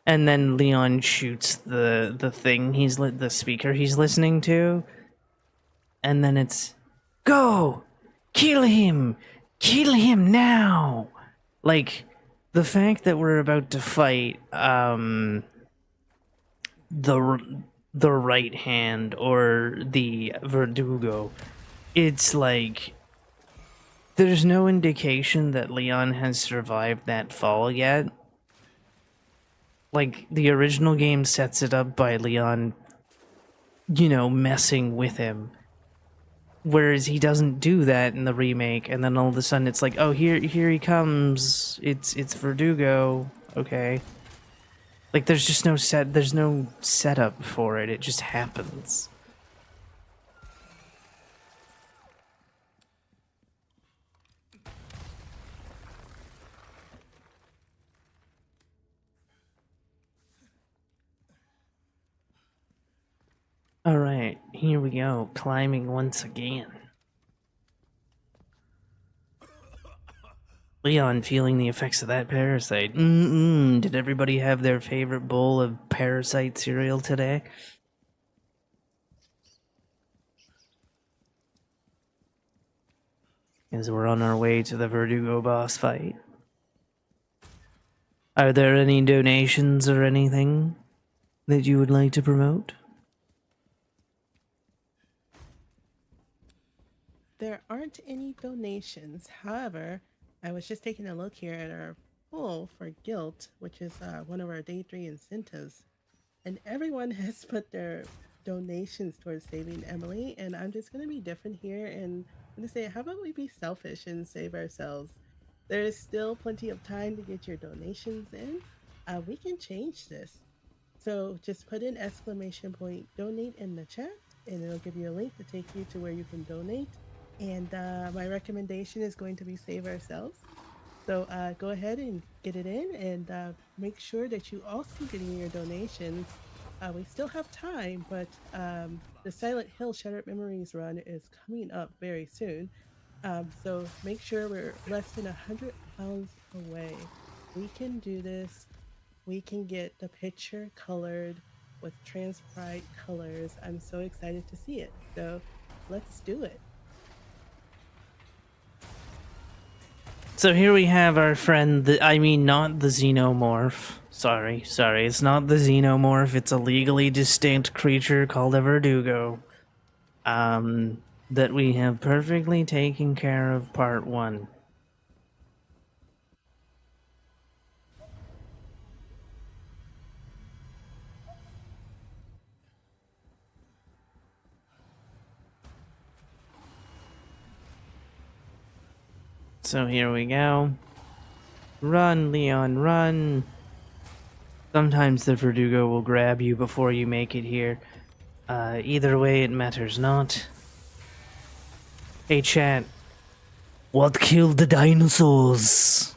And then Leon shoots the thing the speaker he's listening to, and then it's, "Go, kill him now." Like, the fact that we're about to fight the the right hand or the Verdugo, it's like there's no indication that Leon has survived that fall yet. Like, the original game sets it up by Leon, you know, messing with him. Whereas he doesn't do that in the remake, and then all of a sudden it's like, oh, here he comes. It's Verdugo. Okay. Like, there's no setup for it. It just happens. All right, here we go, climbing once again. Leon feeling the effects of that parasite. Did everybody have their favorite bowl of parasite cereal today? As we're on our way to the Verdugo boss fight. Are there any donations or anything that you would like to promote? There aren't any donations. However, I was just taking a look here at our pool for guilt, which is one of our day three incentives, and everyone has put their donations towards saving Emily. And I'm just going to be different here, and I'm going to say, how about we be selfish and save ourselves? There is still plenty of time to get your donations in. We can change this. So just put in exclamation point donate in the chat, and it'll give you a link to take you to where you can donate. And my recommendation is going to be Save Ourselves. So go ahead and get it in, and make sure that you also get in your donations. We still have time, but the Silent Hill Shattered Memories run is coming up very soon. So make sure we're less than 100 pounds away. We can do this. We can get the picture colored with Trans Pride colors. I'm so excited to see it. So let's do it. So here we have our friend, I mean, not the xenomorph. Sorry, it's not the xenomorph, it's a legally distinct creature called a verdugo. That we have perfectly taken care of part one. So here we go. Run, Leon, run! Sometimes the verdugo will grab you before you make it here. Either way, it matters not. Hey, chat. What killed the dinosaurs?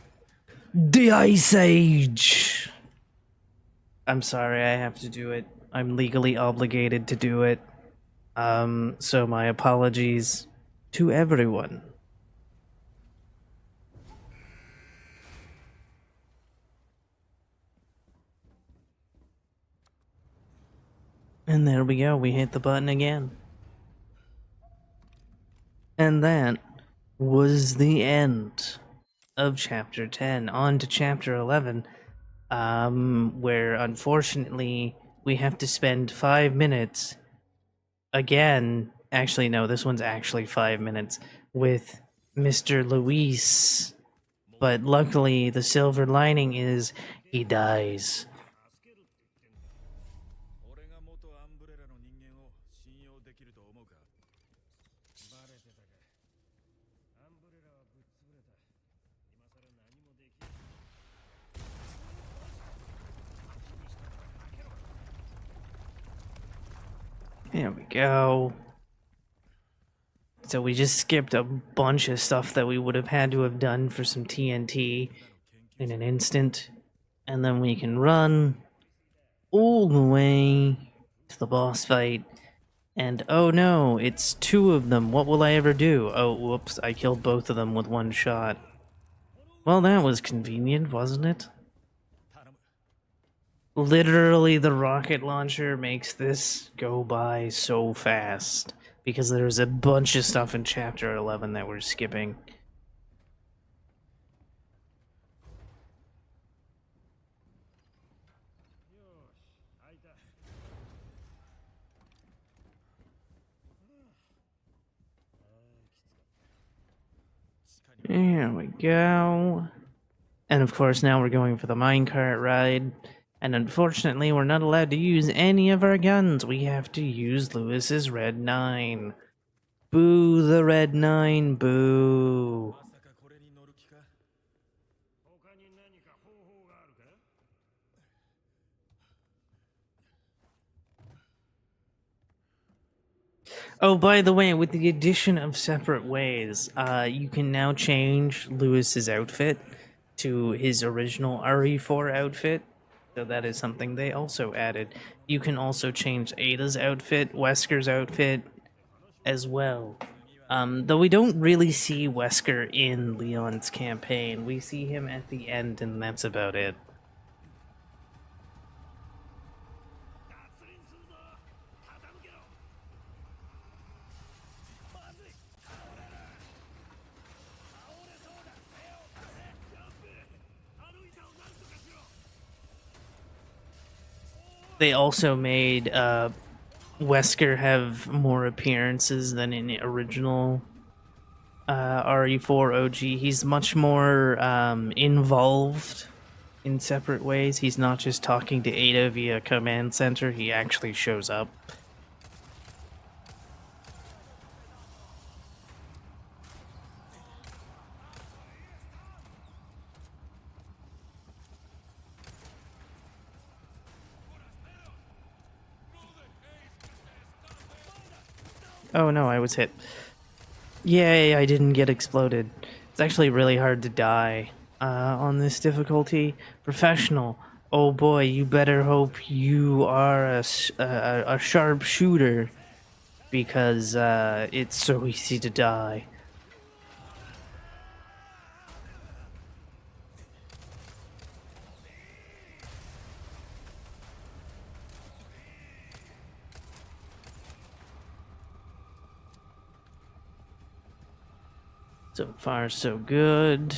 The Ice Age! I'm sorry, I have to do it. I'm legally obligated to do it. So my apologies to everyone. And there we go, we hit the button again. And that was the end of chapter 10. On to chapter 11, where unfortunately we have to spend 5 minutes again. Actually, no, this one's actually 5 minutes with Mr. Luis. But luckily, the silver lining is he dies. There we go. So we just skipped a bunch of stuff that we would have had to have done for some TNT in an instant. And then we can run all the way to the boss fight. And oh no, it's two of them. What will I ever do? Oh, whoops, I killed both of them with one shot. Well, that was convenient, wasn't it? Literally, the rocket launcher makes this go by so fast. Because there's a bunch of stuff in Chapter 11 that we're skipping. There we go. And of course, now we're going for the minecart ride. And unfortunately, we're not allowed to use any of our guns. We have to use Lewis's Red 9. Boo the Red 9, boo. Oh, by the way, with the addition of separate ways, you can now change Lewis's outfit to his original RE4 outfit. So that is something they also added. You can also change Ada's outfit, Wesker's outfit, as well. Though we don't really see Wesker in Leon's campaign. We see him at the end, and that's about it. They also made Wesker have more appearances than in the original RE4 OG. He's much more involved in separate ways. He's not just talking to Ada via command center, he actually shows up. Oh no, I was hit. Yay, I didn't get exploded. It's actually really hard to die on this difficulty. Professional. Oh boy, you better hope you are a sharp shooter because it's so easy to die. So far, so good.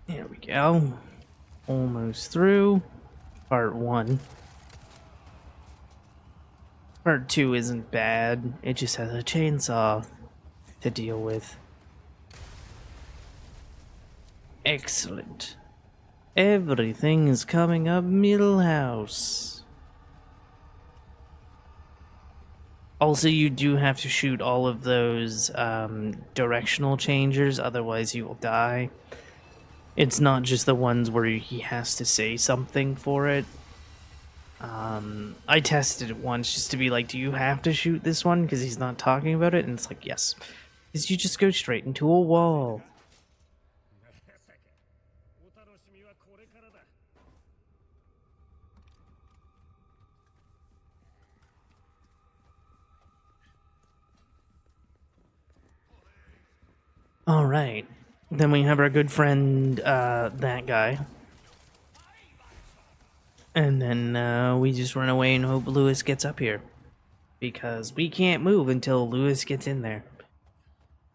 There we go. Almost through. Part 1. Part 2 isn't bad. It just has a chainsaw to deal with. Excellent. Everything is coming up Millhouse. Also, you do have to shoot all of those directional changers, otherwise you will die. It's not just the ones where he has to say something for it. I tested it once just to be like, do you have to shoot this one? Because he's not talking about it, and it's like, yes. Because you just go straight into a wall. Alright. Then we have our good friend, that guy. And then we just run away and hope Lewis gets up here. Because we can't move until Lewis gets in there.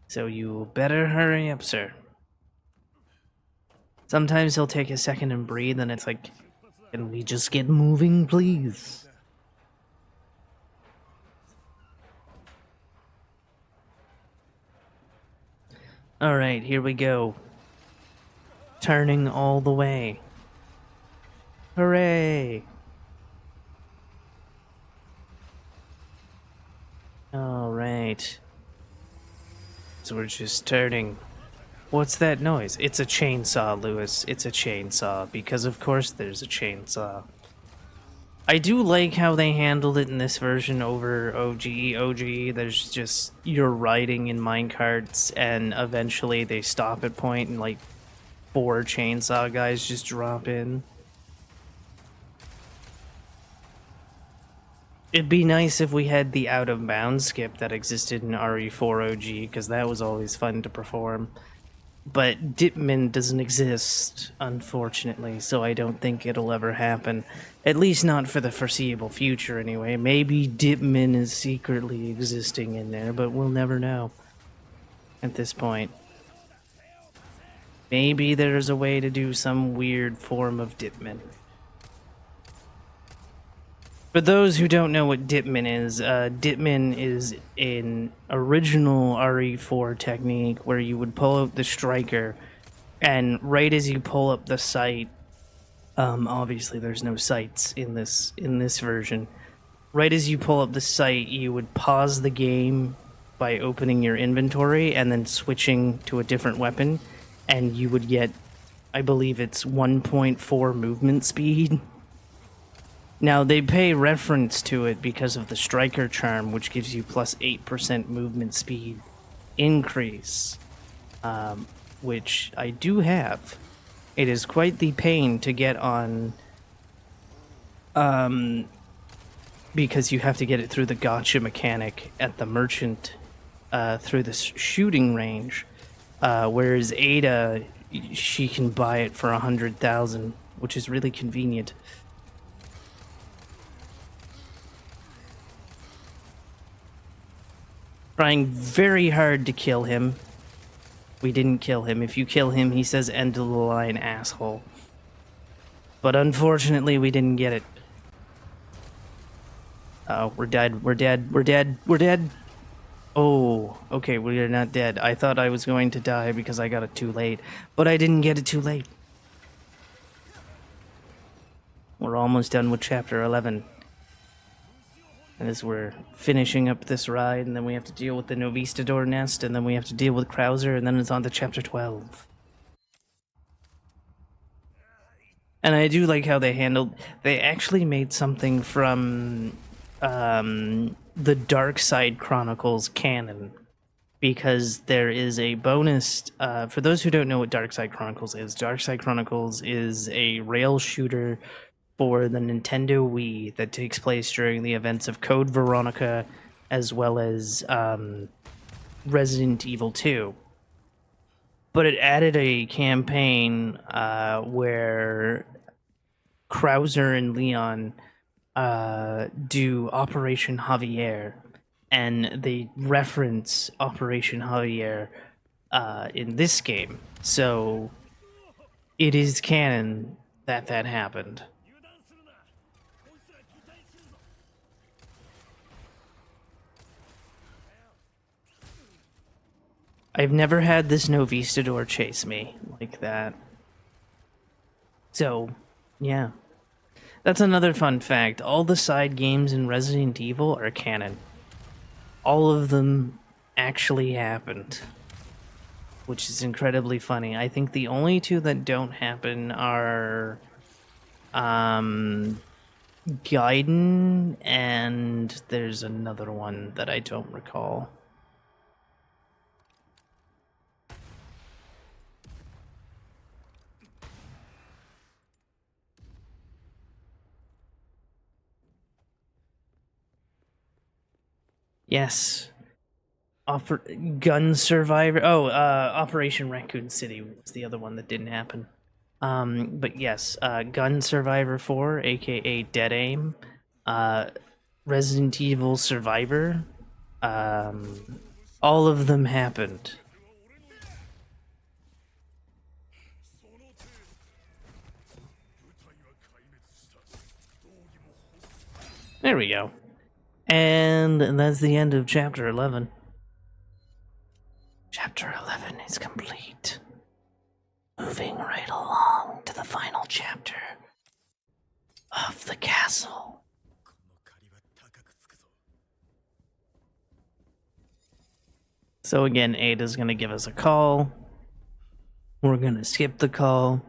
So you better hurry up, sir. Sometimes he'll take a second and breathe, and it's like, can we just get moving, please? Alright, here we go. Turning all the way. Hooray! Alright. So we're just turning. What's that noise? It's a chainsaw, Lewis. It's a chainsaw, because of course there's a chainsaw. I do like how they handled it in this version over OG. OG, there's just, you're riding in minecarts, and eventually they stop at point, and like 4 chainsaw guys just drop in. It'd be nice if we had the out of bounds skip that existed in RE4 OG, because that was always fun to perform. But Dipman doesn't exist, unfortunately, so I don't think it'll ever happen. At least not for the foreseeable future, anyway. Maybe Dipman is secretly existing in there, but we'll never know at this point. Maybe there's a way to do some weird form of Dipman. For those who don't know what Dipman is an original RE4 technique where you would pull out the striker, and right as you pull up the sight, obviously there's no sights in this version. Right as you pull up the sight, you would pause the game by opening your inventory and then switching to a different weapon, and you would get, I believe it's 1.4 movement speed. Now, they pay reference to it because of the Striker Charm, which gives you plus 8% movement speed increase, which I do have. It is quite the pain to get on, because you have to get it through the gotcha mechanic at the merchant, through the shooting range, whereas Ada, she can buy it for 100,000, which is really convenient. Trying very hard to kill him. We didn't kill him. If you kill him, he says end of the line, asshole. But unfortunately, we didn't get it. Oh, we're dead. We're dead. We're dead. We're dead. Oh, okay, we are not dead. I thought I was going to die because I got it too late, but I didn't get it too late. We're almost done with chapter 11. And as we're finishing up this ride, and then we have to deal with the Novistador nest, and then we have to deal with Krauser, and then it's on to chapter 12. And I do like how they handled. They actually made something from the Dark Side Chronicles canon, because there is a bonus. For those who don't know what Dark Side Chronicles is, Dark Side Chronicles is a rail shooter for the Nintendo Wii that takes place during the events of Code Veronica, as well as Resident Evil 2. But it added a campaign where Krauser and Leon do Operation Javier, and they reference Operation Javier in this game. So it is canon that that happened. I've never had this Novistador chase me like that. So, yeah. That's another fun fact. All the side games in Resident Evil are canon. All of them actually happened, which is incredibly funny. I think the only two that don't happen are Gaiden, and there's another one that I don't recall. Yes. Gun Survivor. Oh, Operation Raccoon City was the other one that didn't happen. But yes, Gun Survivor 4, aka Dead Aim, Resident Evil Survivor, all of them happened. There we go. And that's the end of Chapter 11. Chapter 11 is complete. Moving right along to the final chapter of the castle. So again, Ada's gonna give us a call. We're gonna skip the call.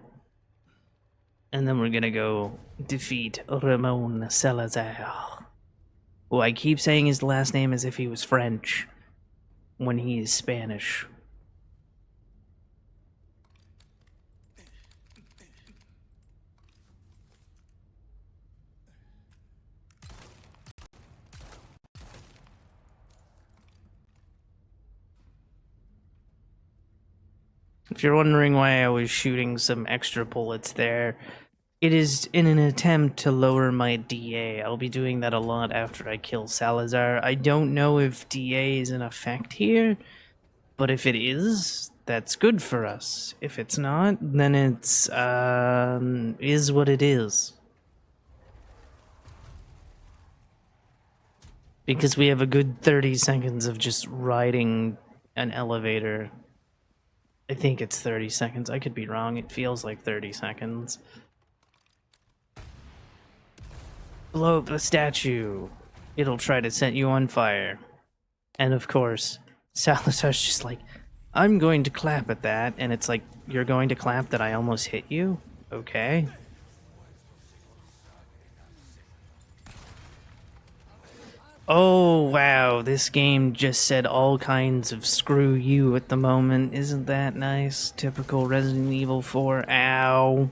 And then we're gonna go defeat Ramon Salazar, who I keep saying his last name as if he was French, when he is Spanish. If you're wondering why I was shooting some extra bullets there, it is in an attempt to lower my DA. I'll be doing that a lot after I kill Salazar. I don't know if DA is in effect here, but if it is, that's good for us. If it's not, then it's is what it is. Because we have a good 30 seconds of just riding an elevator. I think it's 30 seconds. I could be wrong. It feels like 30 seconds. Blow up the statue. It'll try to set you on fire. And of course, Salazar's just like, I'm going to clap at that. And it's like, you're going to clap that I almost hit you? Okay. Oh, wow. This game just said all kinds of screw you at the moment. Isn't that nice? Typical Resident Evil 4. Ow.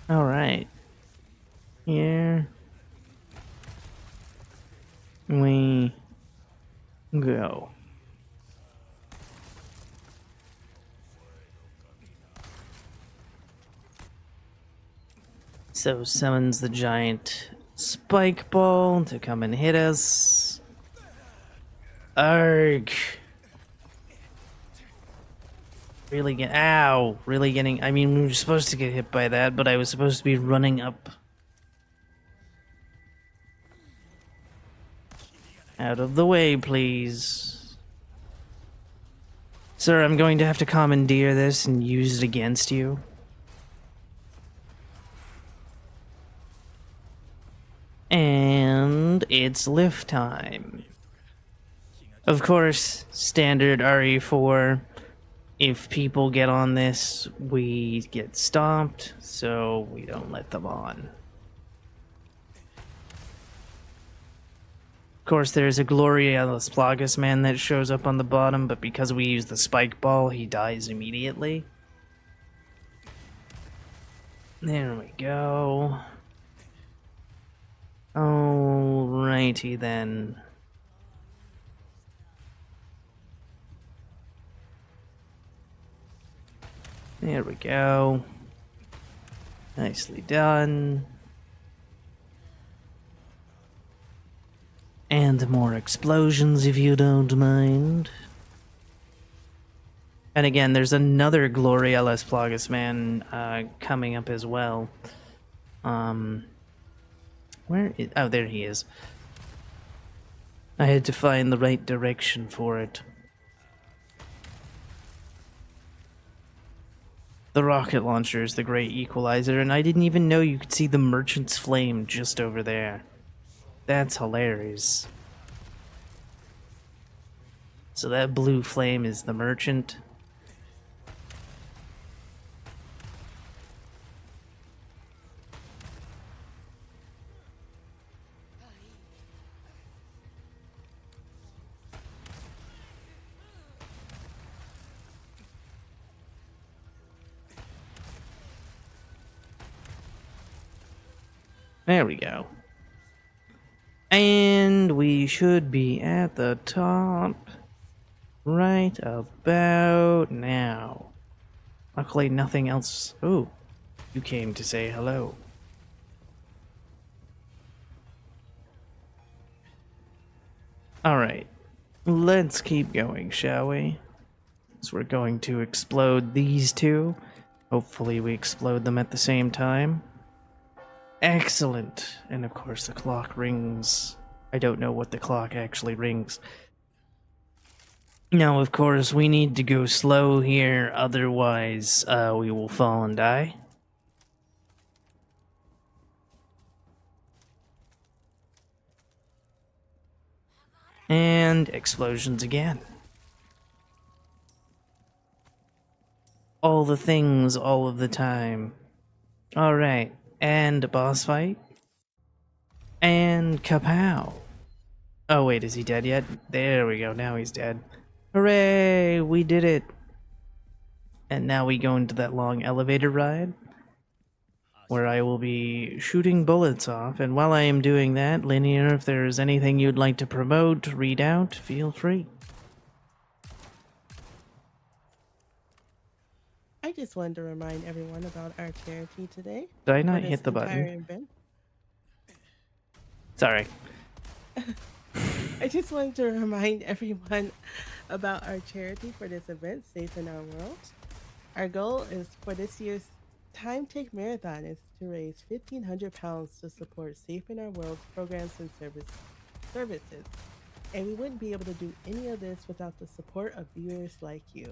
Alright. Here we go. So summons the giant spike ball to come and hit us. Arg. Ow! Really getting, I mean, we were supposed to get hit by that, but I was supposed to be running up. Out of the way, please. Sir, I'm going to have to commandeer this and use it against you. And it's lift time. Of course, standard RE4. If people get on this, we get stomped, so we don't let them on. Of course, there's a Gloria Las Plagas man that shows up on the bottom, but because we use the spike ball, he dies immediately. There we go. Alrighty then. There we go. Nicely done. And more explosions if you don't mind. And again, there's another Gloria Las Plagas man coming up as well. Oh, there he is. I had to find the right direction for it. The rocket launcher is the great equalizer, and I didn't even know you could see the merchant's flame just over there. That's hilarious. So that blue flame is the merchant. There we go. And we should be at the top right about now. Luckily, nothing else. Oh, you came to say hello. Alright, let's keep going, shall we? So we're going to explode these two. Hopefully we explode them at the same time. Excellent. And of course the clock rings. I don't know what the clock actually rings. Now, of course, we need to go slow here, otherwise we will fall and die. And explosions again. All the things, all of the time. Alright, and a boss fight. And kapow. Oh wait, is he dead yet? There we go, now he's dead. Hooray, we did it. And now we go into that long elevator ride, where I will be shooting bullets off. And while I am doing that, Linear, if there is anything you'd like to promote, read out, feel free. I just wanted to remind everyone about our charity today. Did I For not this hit the entire button? event. Sorry. I just wanted to remind everyone about our charity for this event, Safe in Our World. Our goal is for this year's Time Take Marathon is to raise £1,500 to support Safe in Our World programs and services. And we wouldn't be able to do any of this without the support of viewers like you.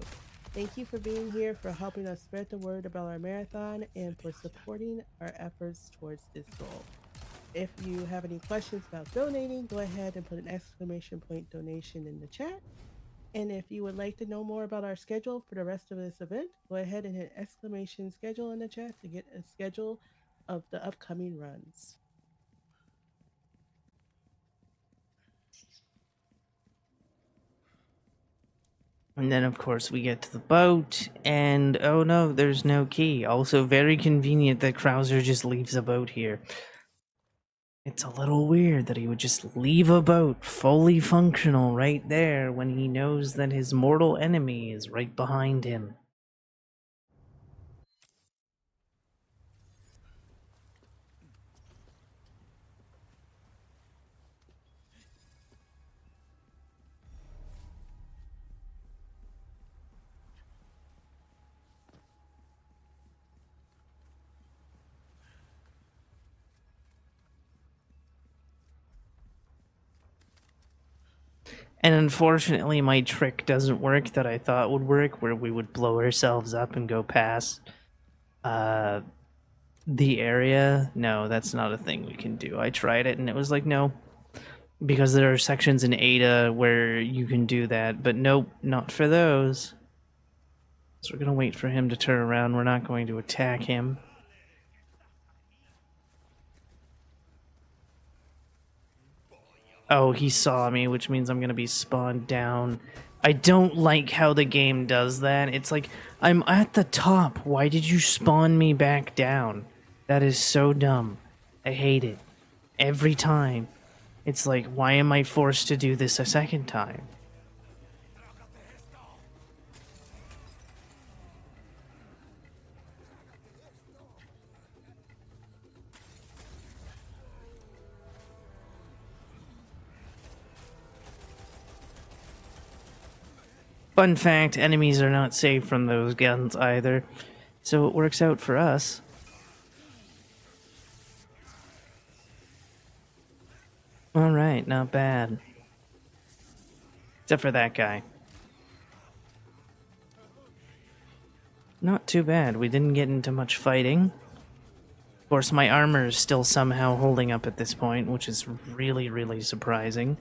Thank you for being here, for helping us spread the word about our marathon, and for supporting our efforts towards this goal. If you have any questions about donating, go ahead and put an exclamation point donation in the chat. And if you would like to know more about our schedule for the rest of this event, go ahead and hit exclamation schedule in the chat to get a schedule of the upcoming runs. And then, of course, we get to the boat, and oh no, there's no key. Also, very convenient that Krauser just leaves a boat here. It's a little weird that he would just leave a boat fully functional right there when he knows that his mortal enemy is right behind him. And unfortunately, my trick doesn't work that I thought would work, where we would blow ourselves up and go past The area? No, that's not a thing we can do. I tried it and it was like, no. Because there are sections in Ada where you can do that, but nope, not for those. So we're gonna wait for him to turn around. We're not going to attack him. Oh, he saw me, which means I'm gonna be spawned down. I don't like how the game does that. It's like, I'm at the top. Why did you spawn me back down? That is so dumb. I hate it. Every time. It's like, why am I forced to do this a second time? Fun fact, enemies are not safe from those guns either. So it works out for us. Alright, not bad. Except for that guy. Not too bad. We didn't get into much fighting. Of course, my armor is still somehow holding up at this point, which is really, really surprising.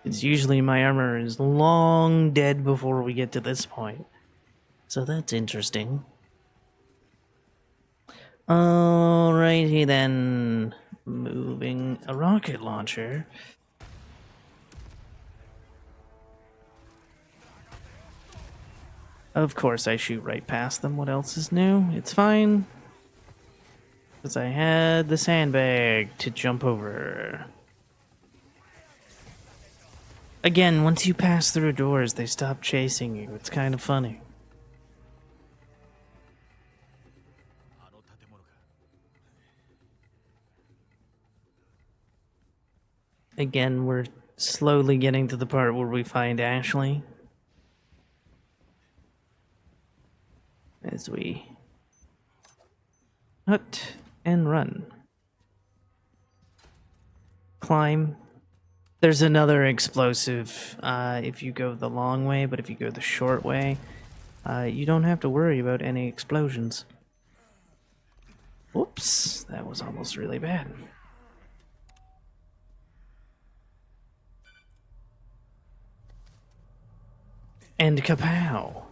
It's usually my armor is long dead before we get to this point. So that's interesting. Alrighty then. Moving a rocket launcher. Of course I shoot right past them. What else is new? It's fine. Because I had the sandbag to jump over. Again, once you pass through doors, they stop chasing you. It's kind of funny. Again, we're slowly getting to the part where we find Ashley. As we hut and run. Climb. There's another explosive if you go the long way, but if you go the short way, you don't have to worry about any explosions. Whoops, that was almost really bad. And kapow!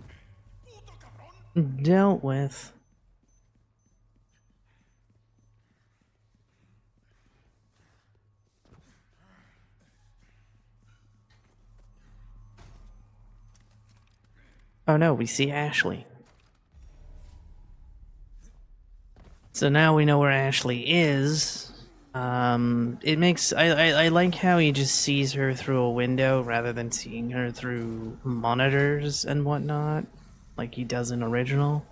Dealt with. Oh no, we see Ashley. So now we know where Ashley is. It makes I like how he just sees her through a window rather than seeing her through monitors and whatnot, like he does in original.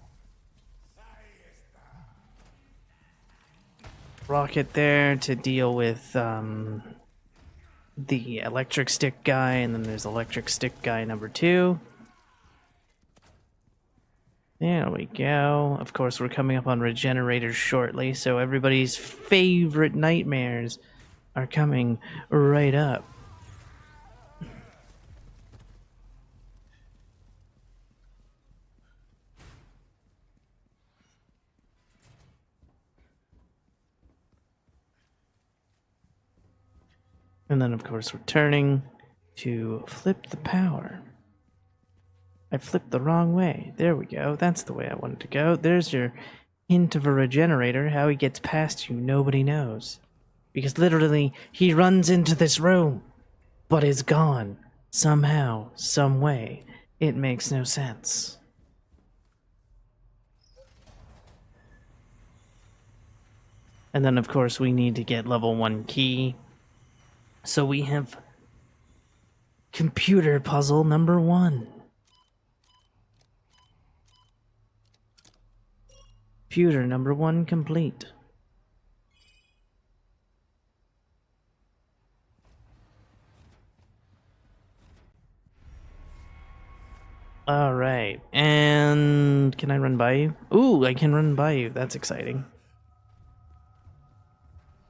Rocket there to deal with the electric stick guy, and then there's electric stick guy number 2. There we go. Of course, we're coming up on regenerators shortly, so everybody's favorite nightmares are coming right up. And then, of course, we're turning to flip the power. I flipped the wrong way. There we go. That's the way I wanted to go. There's your hint of a regenerator. How he gets past you, nobody knows. Because literally, he runs into this room, but is gone. Somehow, some way. It makes no sense. And then, of course, we need to get level 1 key. So we have computer puzzle number 1. Computer number 1 complete. Alright, and can I run by you? Ooh, I can run by you. That's exciting.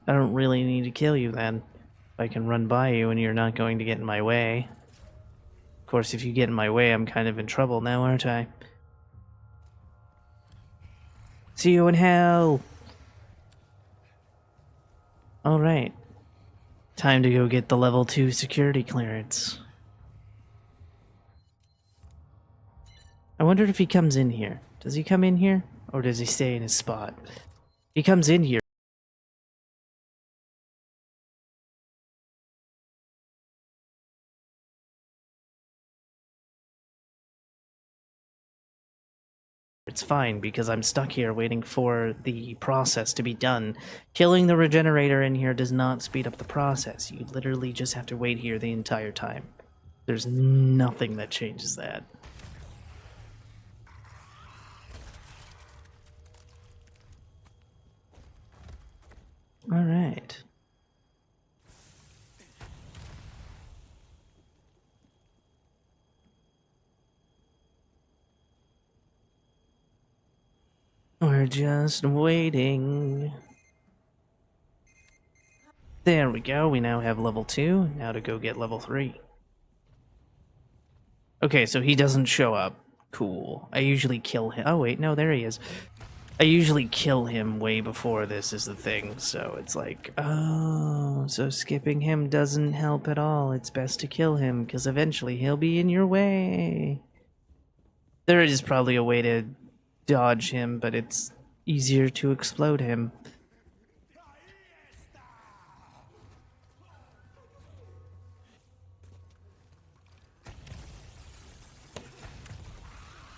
I don't really need to kill you then. I can run by you and you're not going to get in my way. Of course, if you get in my way, I'm kind of in trouble now, aren't I? See you in hell! Alright. Time to go get the level 2 security clearance. I wonder if he comes in here. Does he come in here? Or does he stay in his spot? He comes in here. It's fine, because I'm stuck here waiting for the process to be done. Killing the regenerator in here does not speed up the process. You literally just have to wait here the entire time. There's nothing that changes that. Alright. We're just waiting. There we go, we now have level 2. Now to go get level 3. Okay, so he doesn't show up. Cool. I usually kill him. Oh wait, no, there he is. I usually kill him way before this is the thing, so it's like, oh, so skipping him doesn't help at all. It's best to kill him, because eventually he'll be in your way. There is probably a way to dodge him, but it's easier to explode him.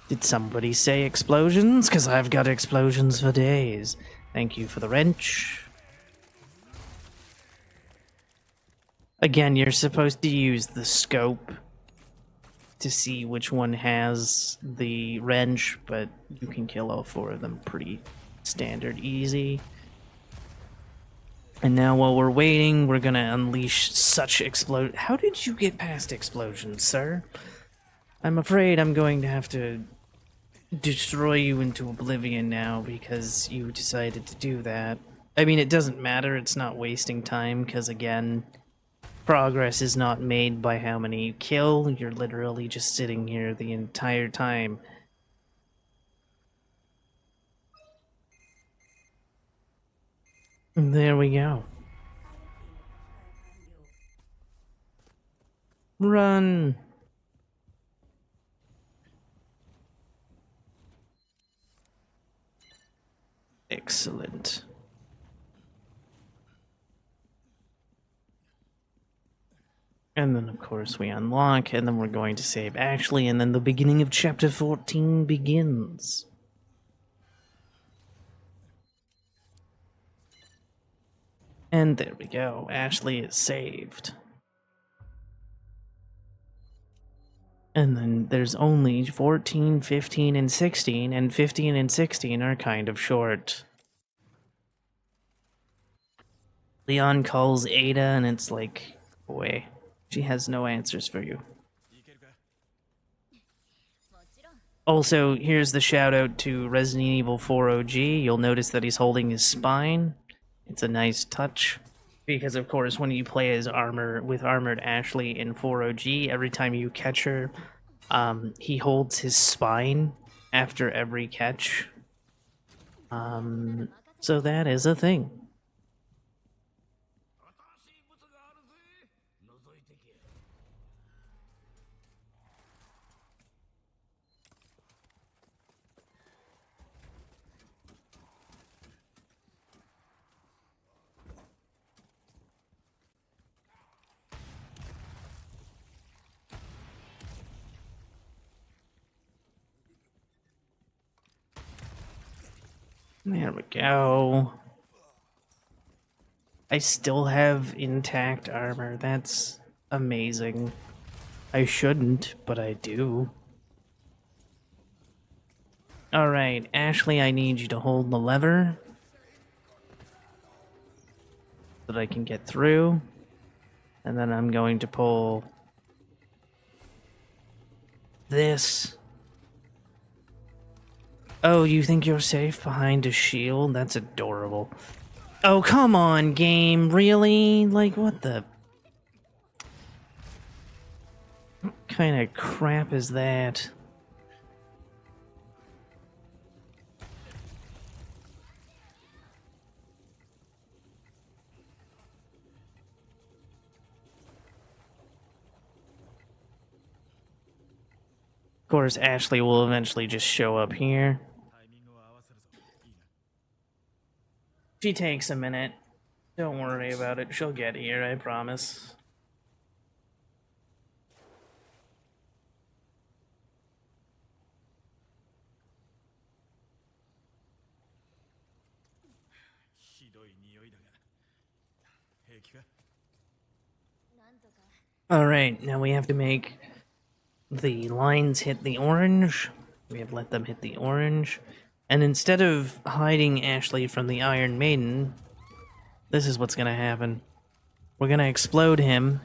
Did somebody say explosions? Because I've got explosions for days. Thank you for the wrench. Again, you're supposed to use the scope to see which one has the wrench, but you can kill all 4 of them pretty standard easy. And now while we're waiting, we're gonna unleash such explode. How did you get past explosions, sir? I'm afraid I'm going to have to destroy you into oblivion now because you decided to do that. I mean, it doesn't matter, it's not wasting time, because again, progress is not made by how many you kill, you're literally just sitting here the entire time. And there we go. Run! Excellent. And then, of course, we unlock, and then we're going to save Ashley, and then the beginning of Chapter 14 begins. And there we go. Ashley is saved. And then there's only 14, 15, and 16, and 15 and 16 are kind of short. Leon calls Ada, and it's like, boy, she has no answers for you. Also, here's the shout out to Resident Evil 4 OG. You'll notice that he's holding his spine. It's a nice touch. Because, of course, when you play as armored Ashley in 4 OG, every time you catch her, he holds his spine after every catch. So that is a thing. There we go. I still have intact armor. That's amazing. I shouldn't, but I do. Alright, Ashley, I need you to hold the lever so that I can get through. And then I'm going to pull this. Oh, you think you're safe behind a shield? That's adorable. Oh, come on, game. Really? Like, what the... What kind of crap is that? Of course, Ashley will eventually just show up here. She takes a minute. Don't worry about it. She'll get here, I promise. Alright, now we have to make the lines hit the orange. We have let them hit the orange. And instead of hiding Ashley from the Iron Maiden, this is what's gonna happen. We're gonna explode him.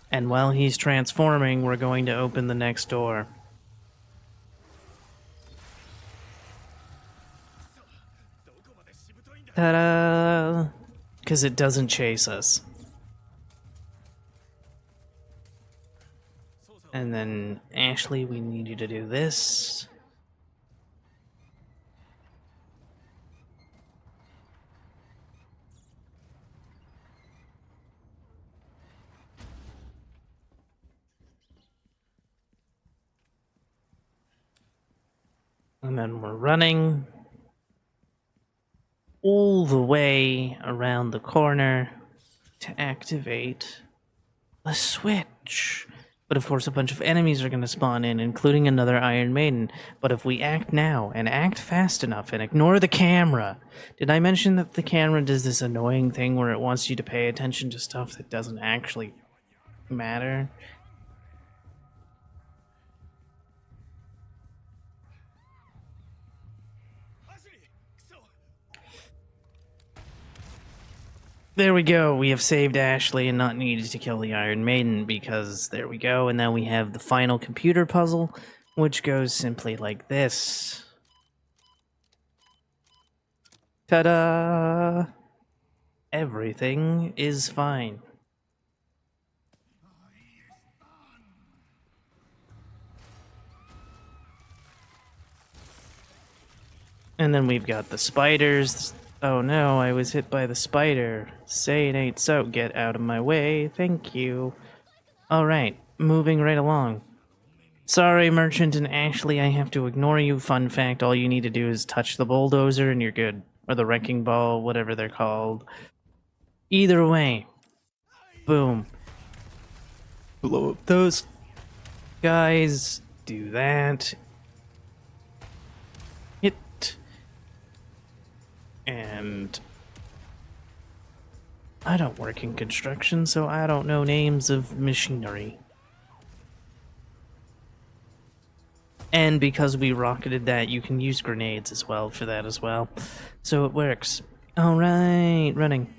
And while he's transforming, we're going to open the next door. Ta-da! Because it doesn't chase us. And then, Ashley, we need you to do this. And then we're running all the way around the corner to activate the switch. But of course, a bunch of enemies are going to spawn in, including another Iron Maiden. But if we act now, and act fast enough, and ignore the camera... Did I mention that the camera does this annoying thing where it wants you to pay attention to stuff that doesn't actually matter? There we go. We have saved Ashley and not needed to kill the Iron Maiden because there we go. And now we have the final computer puzzle, which goes simply like this. Ta-da! Everything is fine. And then we've got the spiders. Oh no, I was hit by the spider. Say it ain't so. Get out of my way. Thank you. Alright, moving right along. Sorry, Merchant and Ashley, I have to ignore you. Fun fact, all you need to do is touch the bulldozer and you're good. Or the wrecking ball, whatever they're called. Either way. Boom. Blow up those guys. Do that. Hit. And... I don't work in construction, so I don't know names of machinery. And because we rocketed that, you can use grenades as well for that as well. So it works. Alright, running.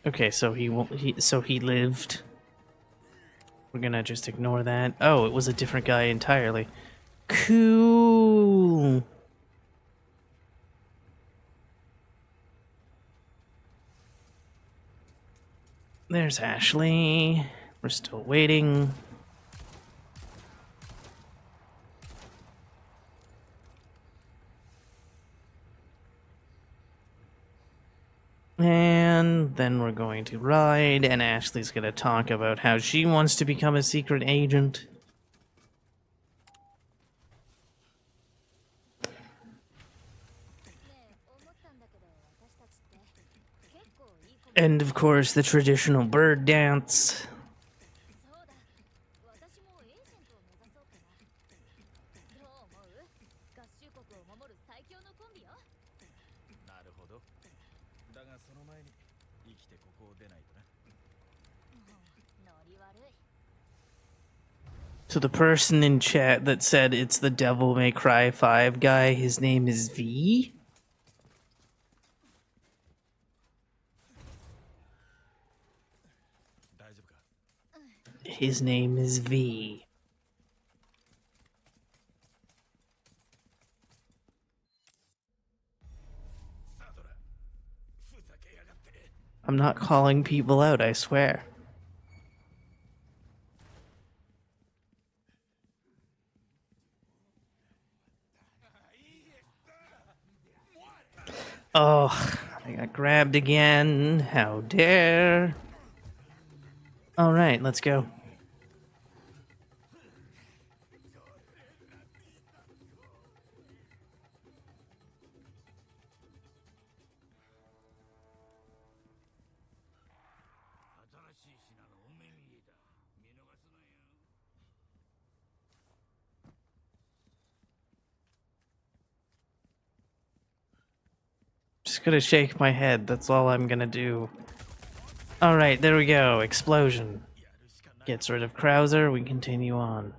Okay, so he lived. We're gonna just ignore that. Oh, it was a different guy entirely. Cool. There's Ashley. We're still waiting. And then we're going to ride, and Ashley's going to talk about how she wants to become a secret agent. And of course, the traditional bird dance. To the person in chat that said it's the Devil May Cry 5 guy, his name is V. His name is V. I'm not calling people out, I swear. Oh, I got grabbed again. How dare. Alright, let's go. Just gonna shake my head, that's all I'm gonna do. Alright, there we go. Explosion. Gets rid of Krauser, we continue on.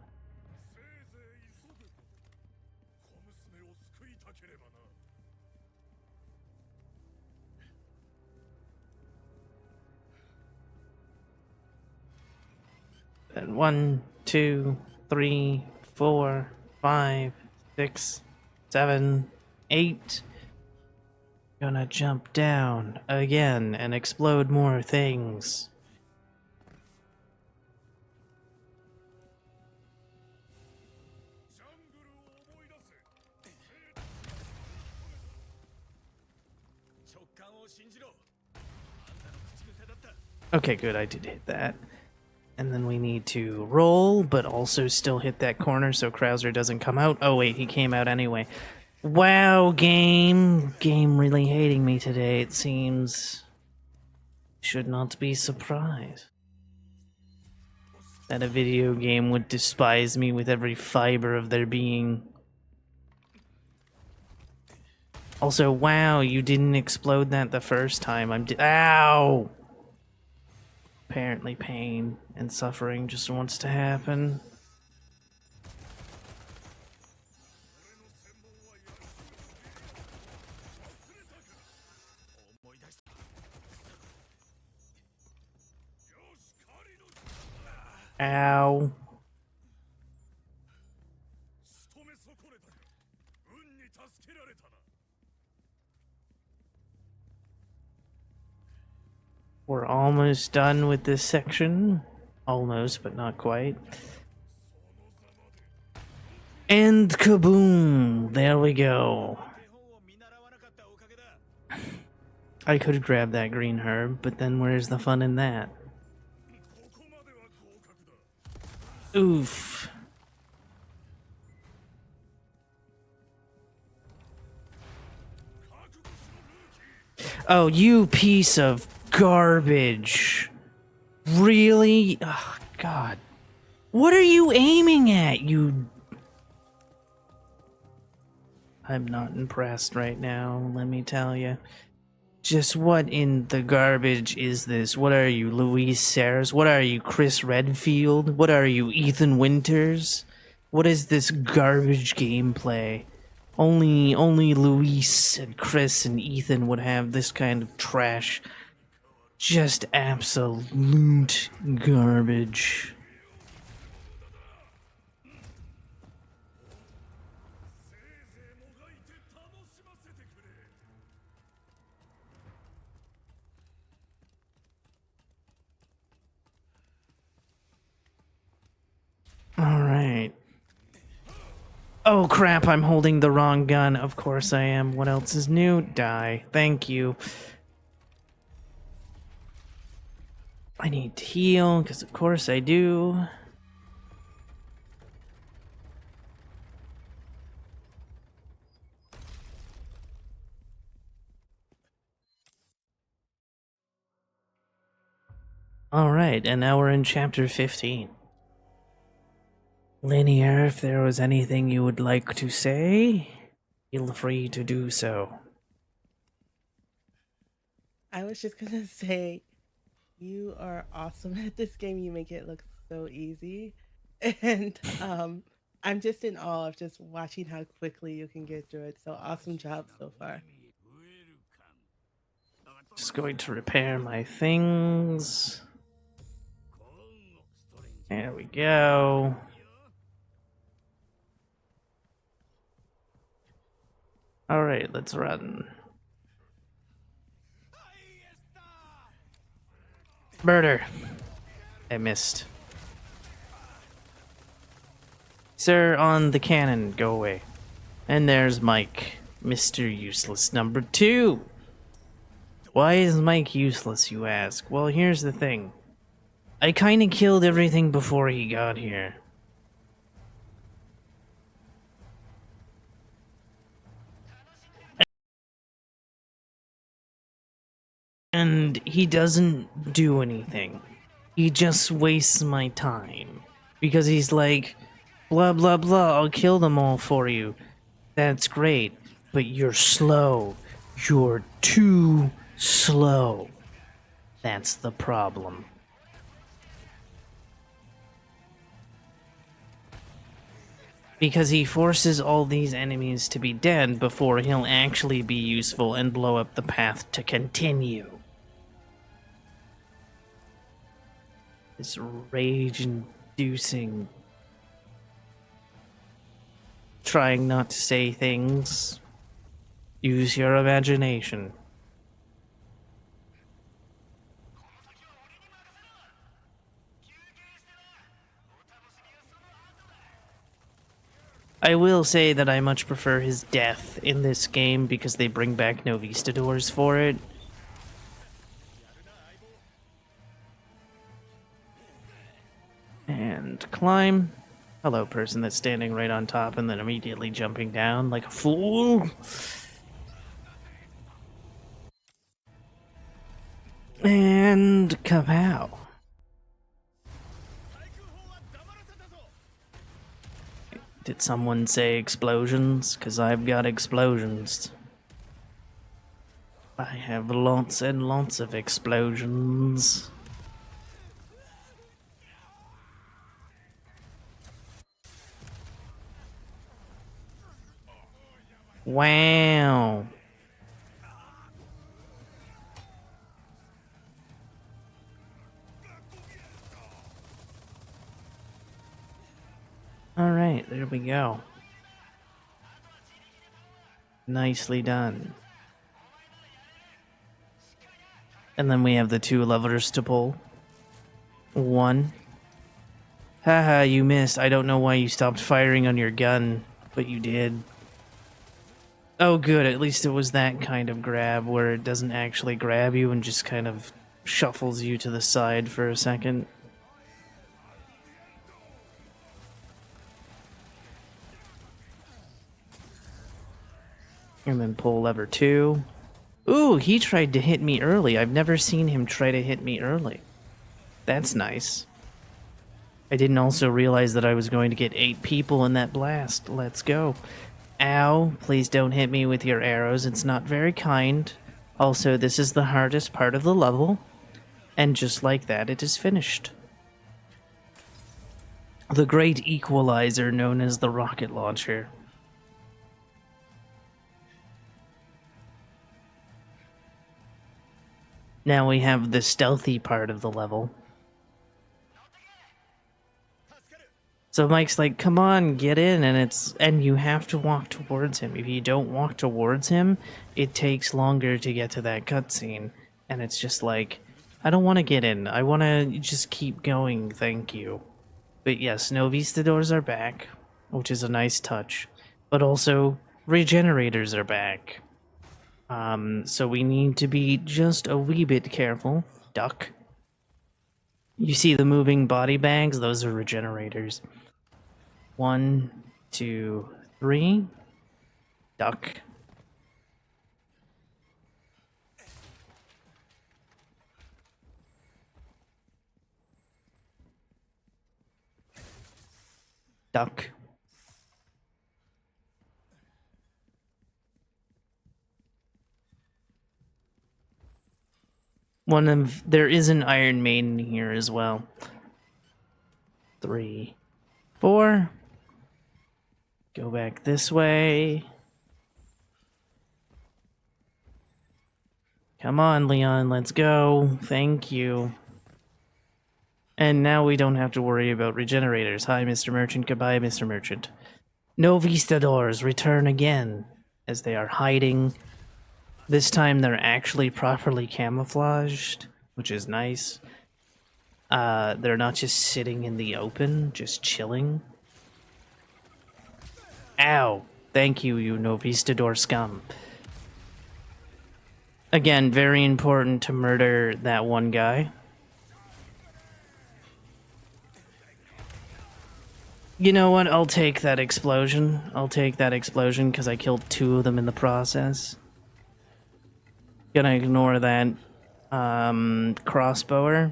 And 1, 2, 3, 4, 5, 6, 7, 8. Gonna jump down again and explode more things. Okay, good, I did hit that. And then we need to roll, but also still hit that corner so Krauser doesn't come out. Oh wait, he came out anyway. Wow, game. Game really hating me today, it seems. Should not be surprised that a video game would despise me with every fiber of their being. Also, wow, you didn't explode that the first time. Ow! Apparently pain and suffering just wants to happen. Ow. We're almost done with this section. Almost, but not quite. And kaboom! There we go. I could grab that green herb, but then where's the fun in that? Oof. Oh, you piece of garbage. Really? Oh, God. What are you aiming at, you... I'm not impressed right now, let me tell you. Just what in the garbage is this? What are you, Louise Sayers? What are you, Chris Redfield? What are you, Ethan Winters? What is this garbage gameplay? Only Luis and Chris and Ethan would have this kind of trash. Just absolute garbage. Alright. Oh crap, I'm holding the wrong gun. Of course I am. What else is new? Die. Thank you. I need to heal, because of course I do. Alright, and now we're in chapter 15. Linear, if there was anything you would like to say, feel free to do so. I was just gonna say, you are awesome at this game. You make it look so easy. And I'm just in awe of just watching how quickly you can get through it. So awesome job so far. Just going to repair my things. There we go. Alright, let's run. Murder. I missed. Sir, on the cannon, go away. And there's Mike, Mr. Useless number 2. Why is Mike useless, you ask? Well, here's the thing. I kinda killed everything before he got here. And he doesn't do anything. He just wastes my time. Because he's like, blah blah blah, I'll kill them all for you. That's great, but you're slow. You're too slow. That's the problem. Because he forces all these enemies to be dead before he'll actually be useful and blow up the path to continue. This rage-inducing... trying not to say things. Use your imagination. I will say that I much prefer his death in this game because they bring back Novistadors for it. And climb. Hello, person that's standing right on top and then immediately jumping down like a fool. And kapow. Did someone say explosions? Because I've got explosions. I have lots and lots of explosions. Wow. Alright, there we go. Nicely done. And then we have the 2 levers to pull. 1. Haha, you missed. I don't know why you stopped firing on your gun, but you did. Oh good, at least it was that kind of grab where it doesn't actually grab you and just kind of shuffles you to the side for a second. And then pull lever 2. Ooh, he tried to hit me early. I've never seen him try to hit me early. That's nice. I didn't also realize that I was going to get 8 people in that blast. Let's go. Ow, please don't hit me with your arrows. It's not very kind. Also, this is the hardest part of the level. And just like that, it is finished. The great equalizer known as the rocket launcher. Now we have the stealthy part of the level. So Mike's like, come on, get in, and you have to walk towards him. If you don't walk towards him, it takes longer to get to that cutscene. And it's just like, I don't want to get in. I want to just keep going, thank you. But yes, Novistadors are back, which is a nice touch. But also, regenerators are back. So we need to be just a wee bit careful. Duck. You see the moving body bags? Those are regenerators. 1, 2, 3. Duck. Duck. There is an Iron Maiden here as well. 3, 4. Go back this way. Come on, Leon, let's go. Thank you. And now we don't have to worry about regenerators. Hi, Mr. Merchant. Goodbye, Mr. Merchant. Novistadors return again, as they are hiding. This time they're actually properly camouflaged, which is nice. they're not just sitting in the open, just chilling. Ow! Thank you, you Novistador scum. Again, very important to murder that one guy. You know what? I'll take that explosion. I'll take that explosion because I killed 2 of them in the process. Gonna ignore that crossbower.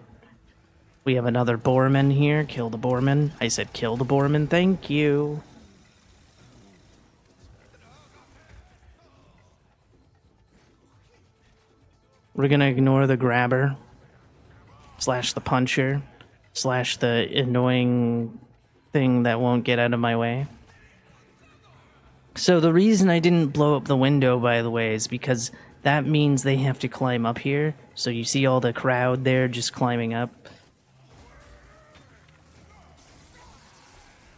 We have another boarman here. Kill the boarman. I said kill the boarman. Thank you. We're gonna ignore the grabber. Slash the puncher. Slash the annoying thing that won't get out of my way. So the reason I didn't blow up the window, by the way, is because that means they have to climb up here. So you see all the crowd there just climbing up.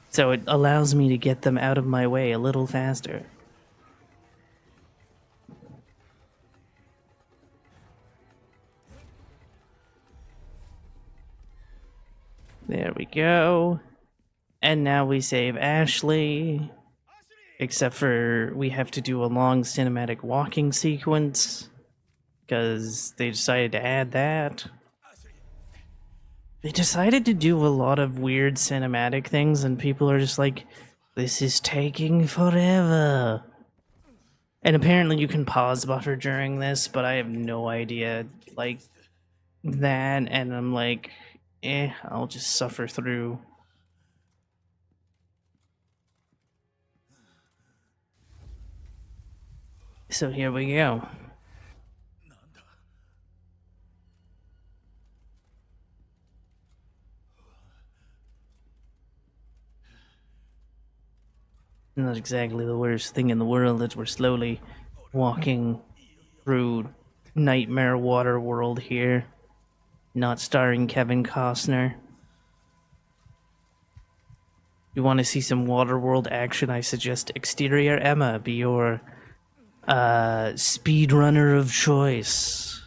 So it allows me to get them out of my way a little faster. There we go. And now we save Ashley. Except for we have to do a long cinematic walking sequence. Because they decided to add that. They decided to do a lot of weird cinematic things, and people are just like, this is taking forever. And apparently you can pause buffer during this, but I have no idea, like, that, and I'm like, I'll just suffer through. So here we go. Not exactly the worst thing in the world that we're slowly walking through Nightmare Water World here. Not starring Kevin Costner. You want to see some Waterworld action, I suggest Exterior Emma be your speedrunner of choice.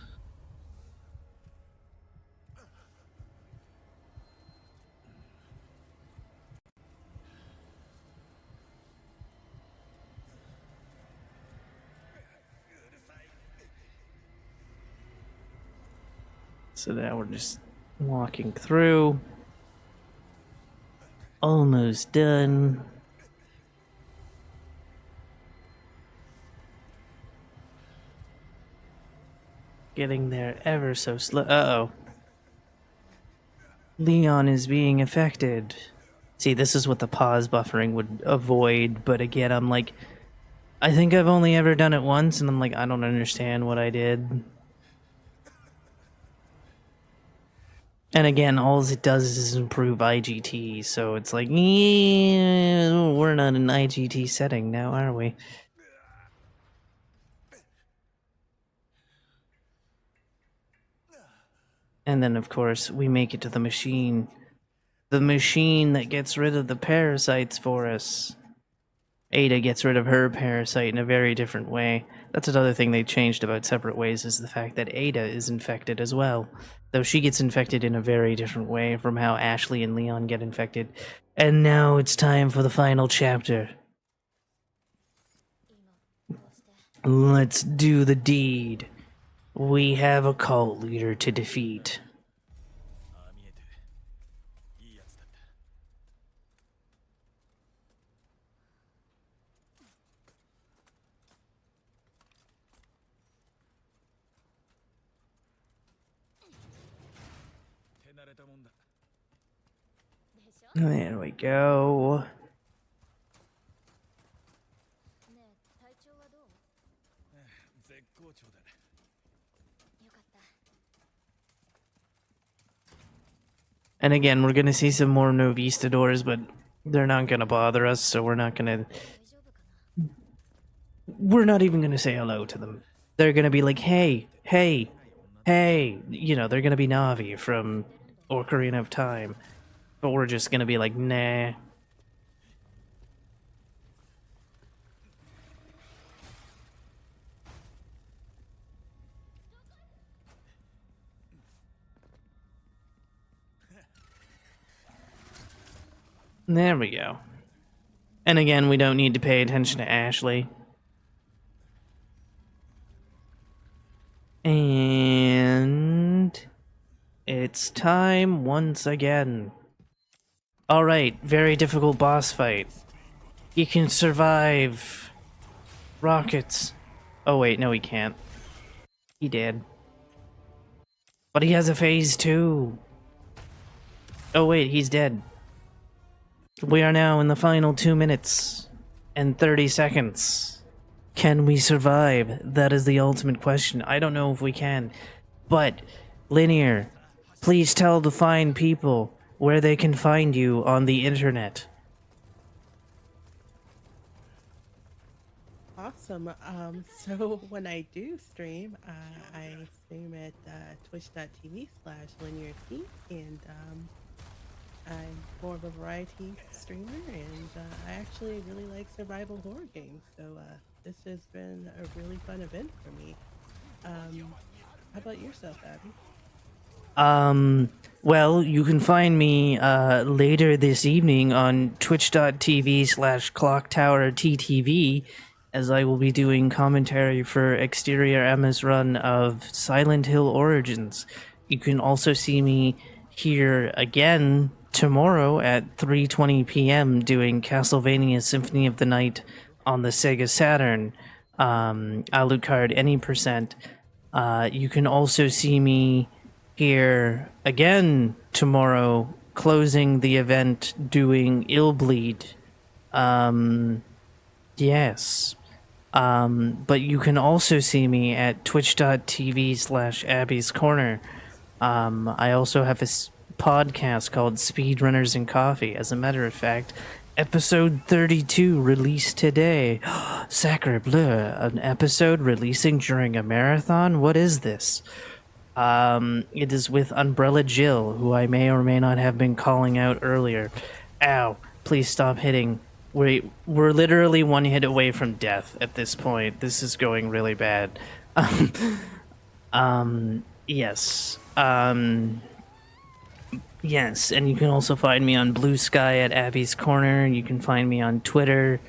So now we're just walking through. Almost done. Getting there ever so slow. Uh-oh. Leon is being affected. See, this is what the pause buffering would avoid, but again, I'm like, I think I've only ever done it once, and I'm like, I don't understand what I did. And again, all it does is improve IGT, so it's like, yeah, we're not in IGT setting now, are we? And then, of course, we make it to the machine. The machine that gets rid of the parasites for us. Ada gets rid of her parasite in a very different way. That's another thing they changed about Separate Ways, is the fact that Ada is infected as well. Though she gets infected in a very different way from how Ashley and Leon get infected. And now it's time for the final chapter. Let's do the deed. We have a cult leader to defeat. There we go. And again, we're gonna see some more Novistadors, but they're not gonna bother us, so we're not even gonna say hello to them. They're gonna be like, hey, hey, hey, you know, they're gonna be Navi from Ocarina of Time. But we're just gonna be like, nah. There we go. And again, we don't need to pay attention to Ashley. And it's time once again. Alright, very difficult boss fight. He can survive rockets. Oh wait, no he can't. He did. But he has a phase 2. Oh wait, he's dead. We are now in the final 2 minutes and 30 seconds. Can we survive? That is the ultimate question. I don't know if we can. But, Linear, please tell the fine people where they can find you on the internet. Awesome. So when I do stream, I stream at twitch.tv/linearc, and I'm more of a variety streamer, and I actually really like survival horror games. So this has been a really fun event for me. How about yourself, Abby? Well, you can find me later this evening on twitch.tv/clocktowerttv, as I will be doing commentary for Exterior Emma's run of Silent Hill Origins. You can also see me here again tomorrow at 3:20 p.m. doing Castlevania Symphony of the Night on the Sega Saturn. Alucard any percent. You can also see me here again tomorrow, closing the event doing Illbleed. Yes. But you can also see me at twitch.tv/Abby's Corner. I also have a podcast called Speedrunners and Coffee. As a matter of fact, episode 32 released today. Sacre bleu, an episode releasing during a marathon? What is this? It is with Umbrella Jill, who I may or may not have been calling out earlier. Ow, please stop hitting. We're literally one hit away from death at this point. This is going really bad. Yes. Yes, and you can also find me on Blue Sky at Abby's Corner. You can find me on Twitter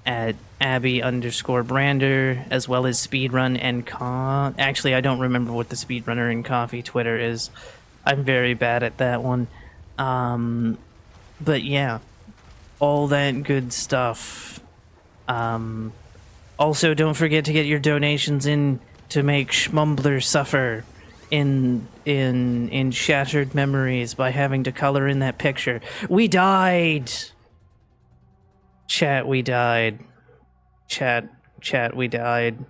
at Abby_Brander, as well as Speedrun and Actually, I don't remember what the Speedrunner and Coffee Twitter is. I'm very bad at that one. But yeah, all that good stuff. Also, don't forget to get your donations in to make Schmumbler suffer in shattered memories by having to color in that picture. We died. Chat, we died. Chat, we died.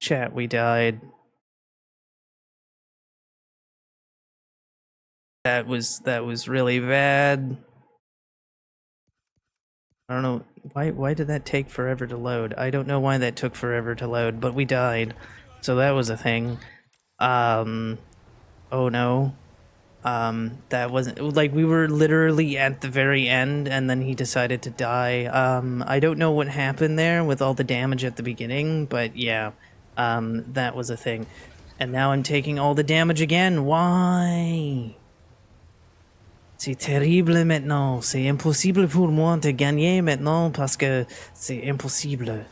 Chat, we died. That was really bad. I don't know why did that take forever to load? I don't know why that took forever to load, but we died. So that was a thing. Oh no. That wasn't like we were literally at the very end and then he decided to die. I don't know what happened there with all the damage at the beginning, but yeah. That was a thing. And now I'm taking all the damage again. Why? C'est terrible maintenant. C'est impossible pour moi de gagner maintenant parce que c'est impossible.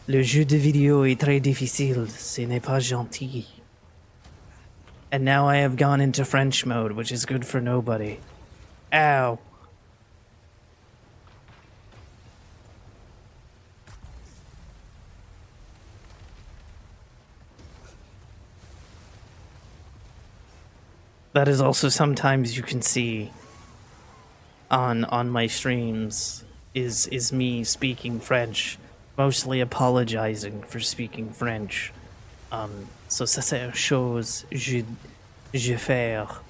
Le jeu de vidéo est très difficile. Ce n'est pas gentil. And now I have gone into French mode, which is good for nobody. Ow. That is also sometimes you can see on my streams is me speaking French, mostly apologizing for speaking French. So ça c'est une chose je faire.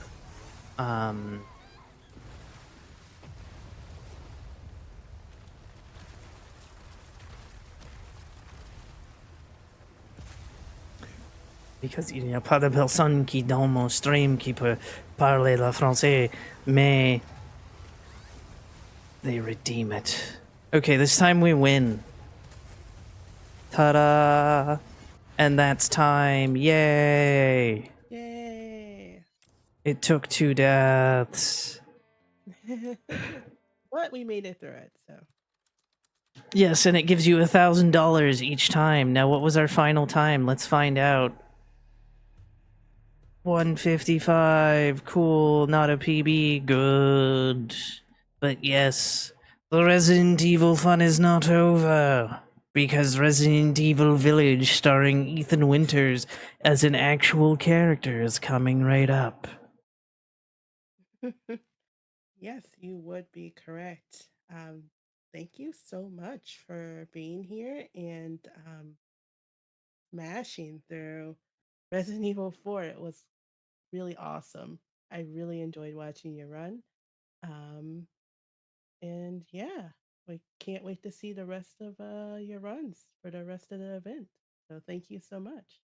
Because il n'y a pas de personne qui dans mon stream qui peut parler le français, mais they redeem it. Okay, this time we win. Ta-da! And that's time. Yay! Yay! It took 2 deaths. But we made it through it, so Yes, and it gives you $1,000 each time. Now, what was our final time? Let's find out. 155. Cool. Not a PB. Good. But yes, the Resident Evil fun is not over. Because Resident Evil Village, starring Ethan Winters as an actual character, is coming right up. yes, you would be correct. Thank you so much for being here and mashing through Resident Evil 4. It was really awesome. I really enjoyed watching you run. Um, and yeah, we can't wait to see the rest of your runs for the rest of the event. So thank you so much.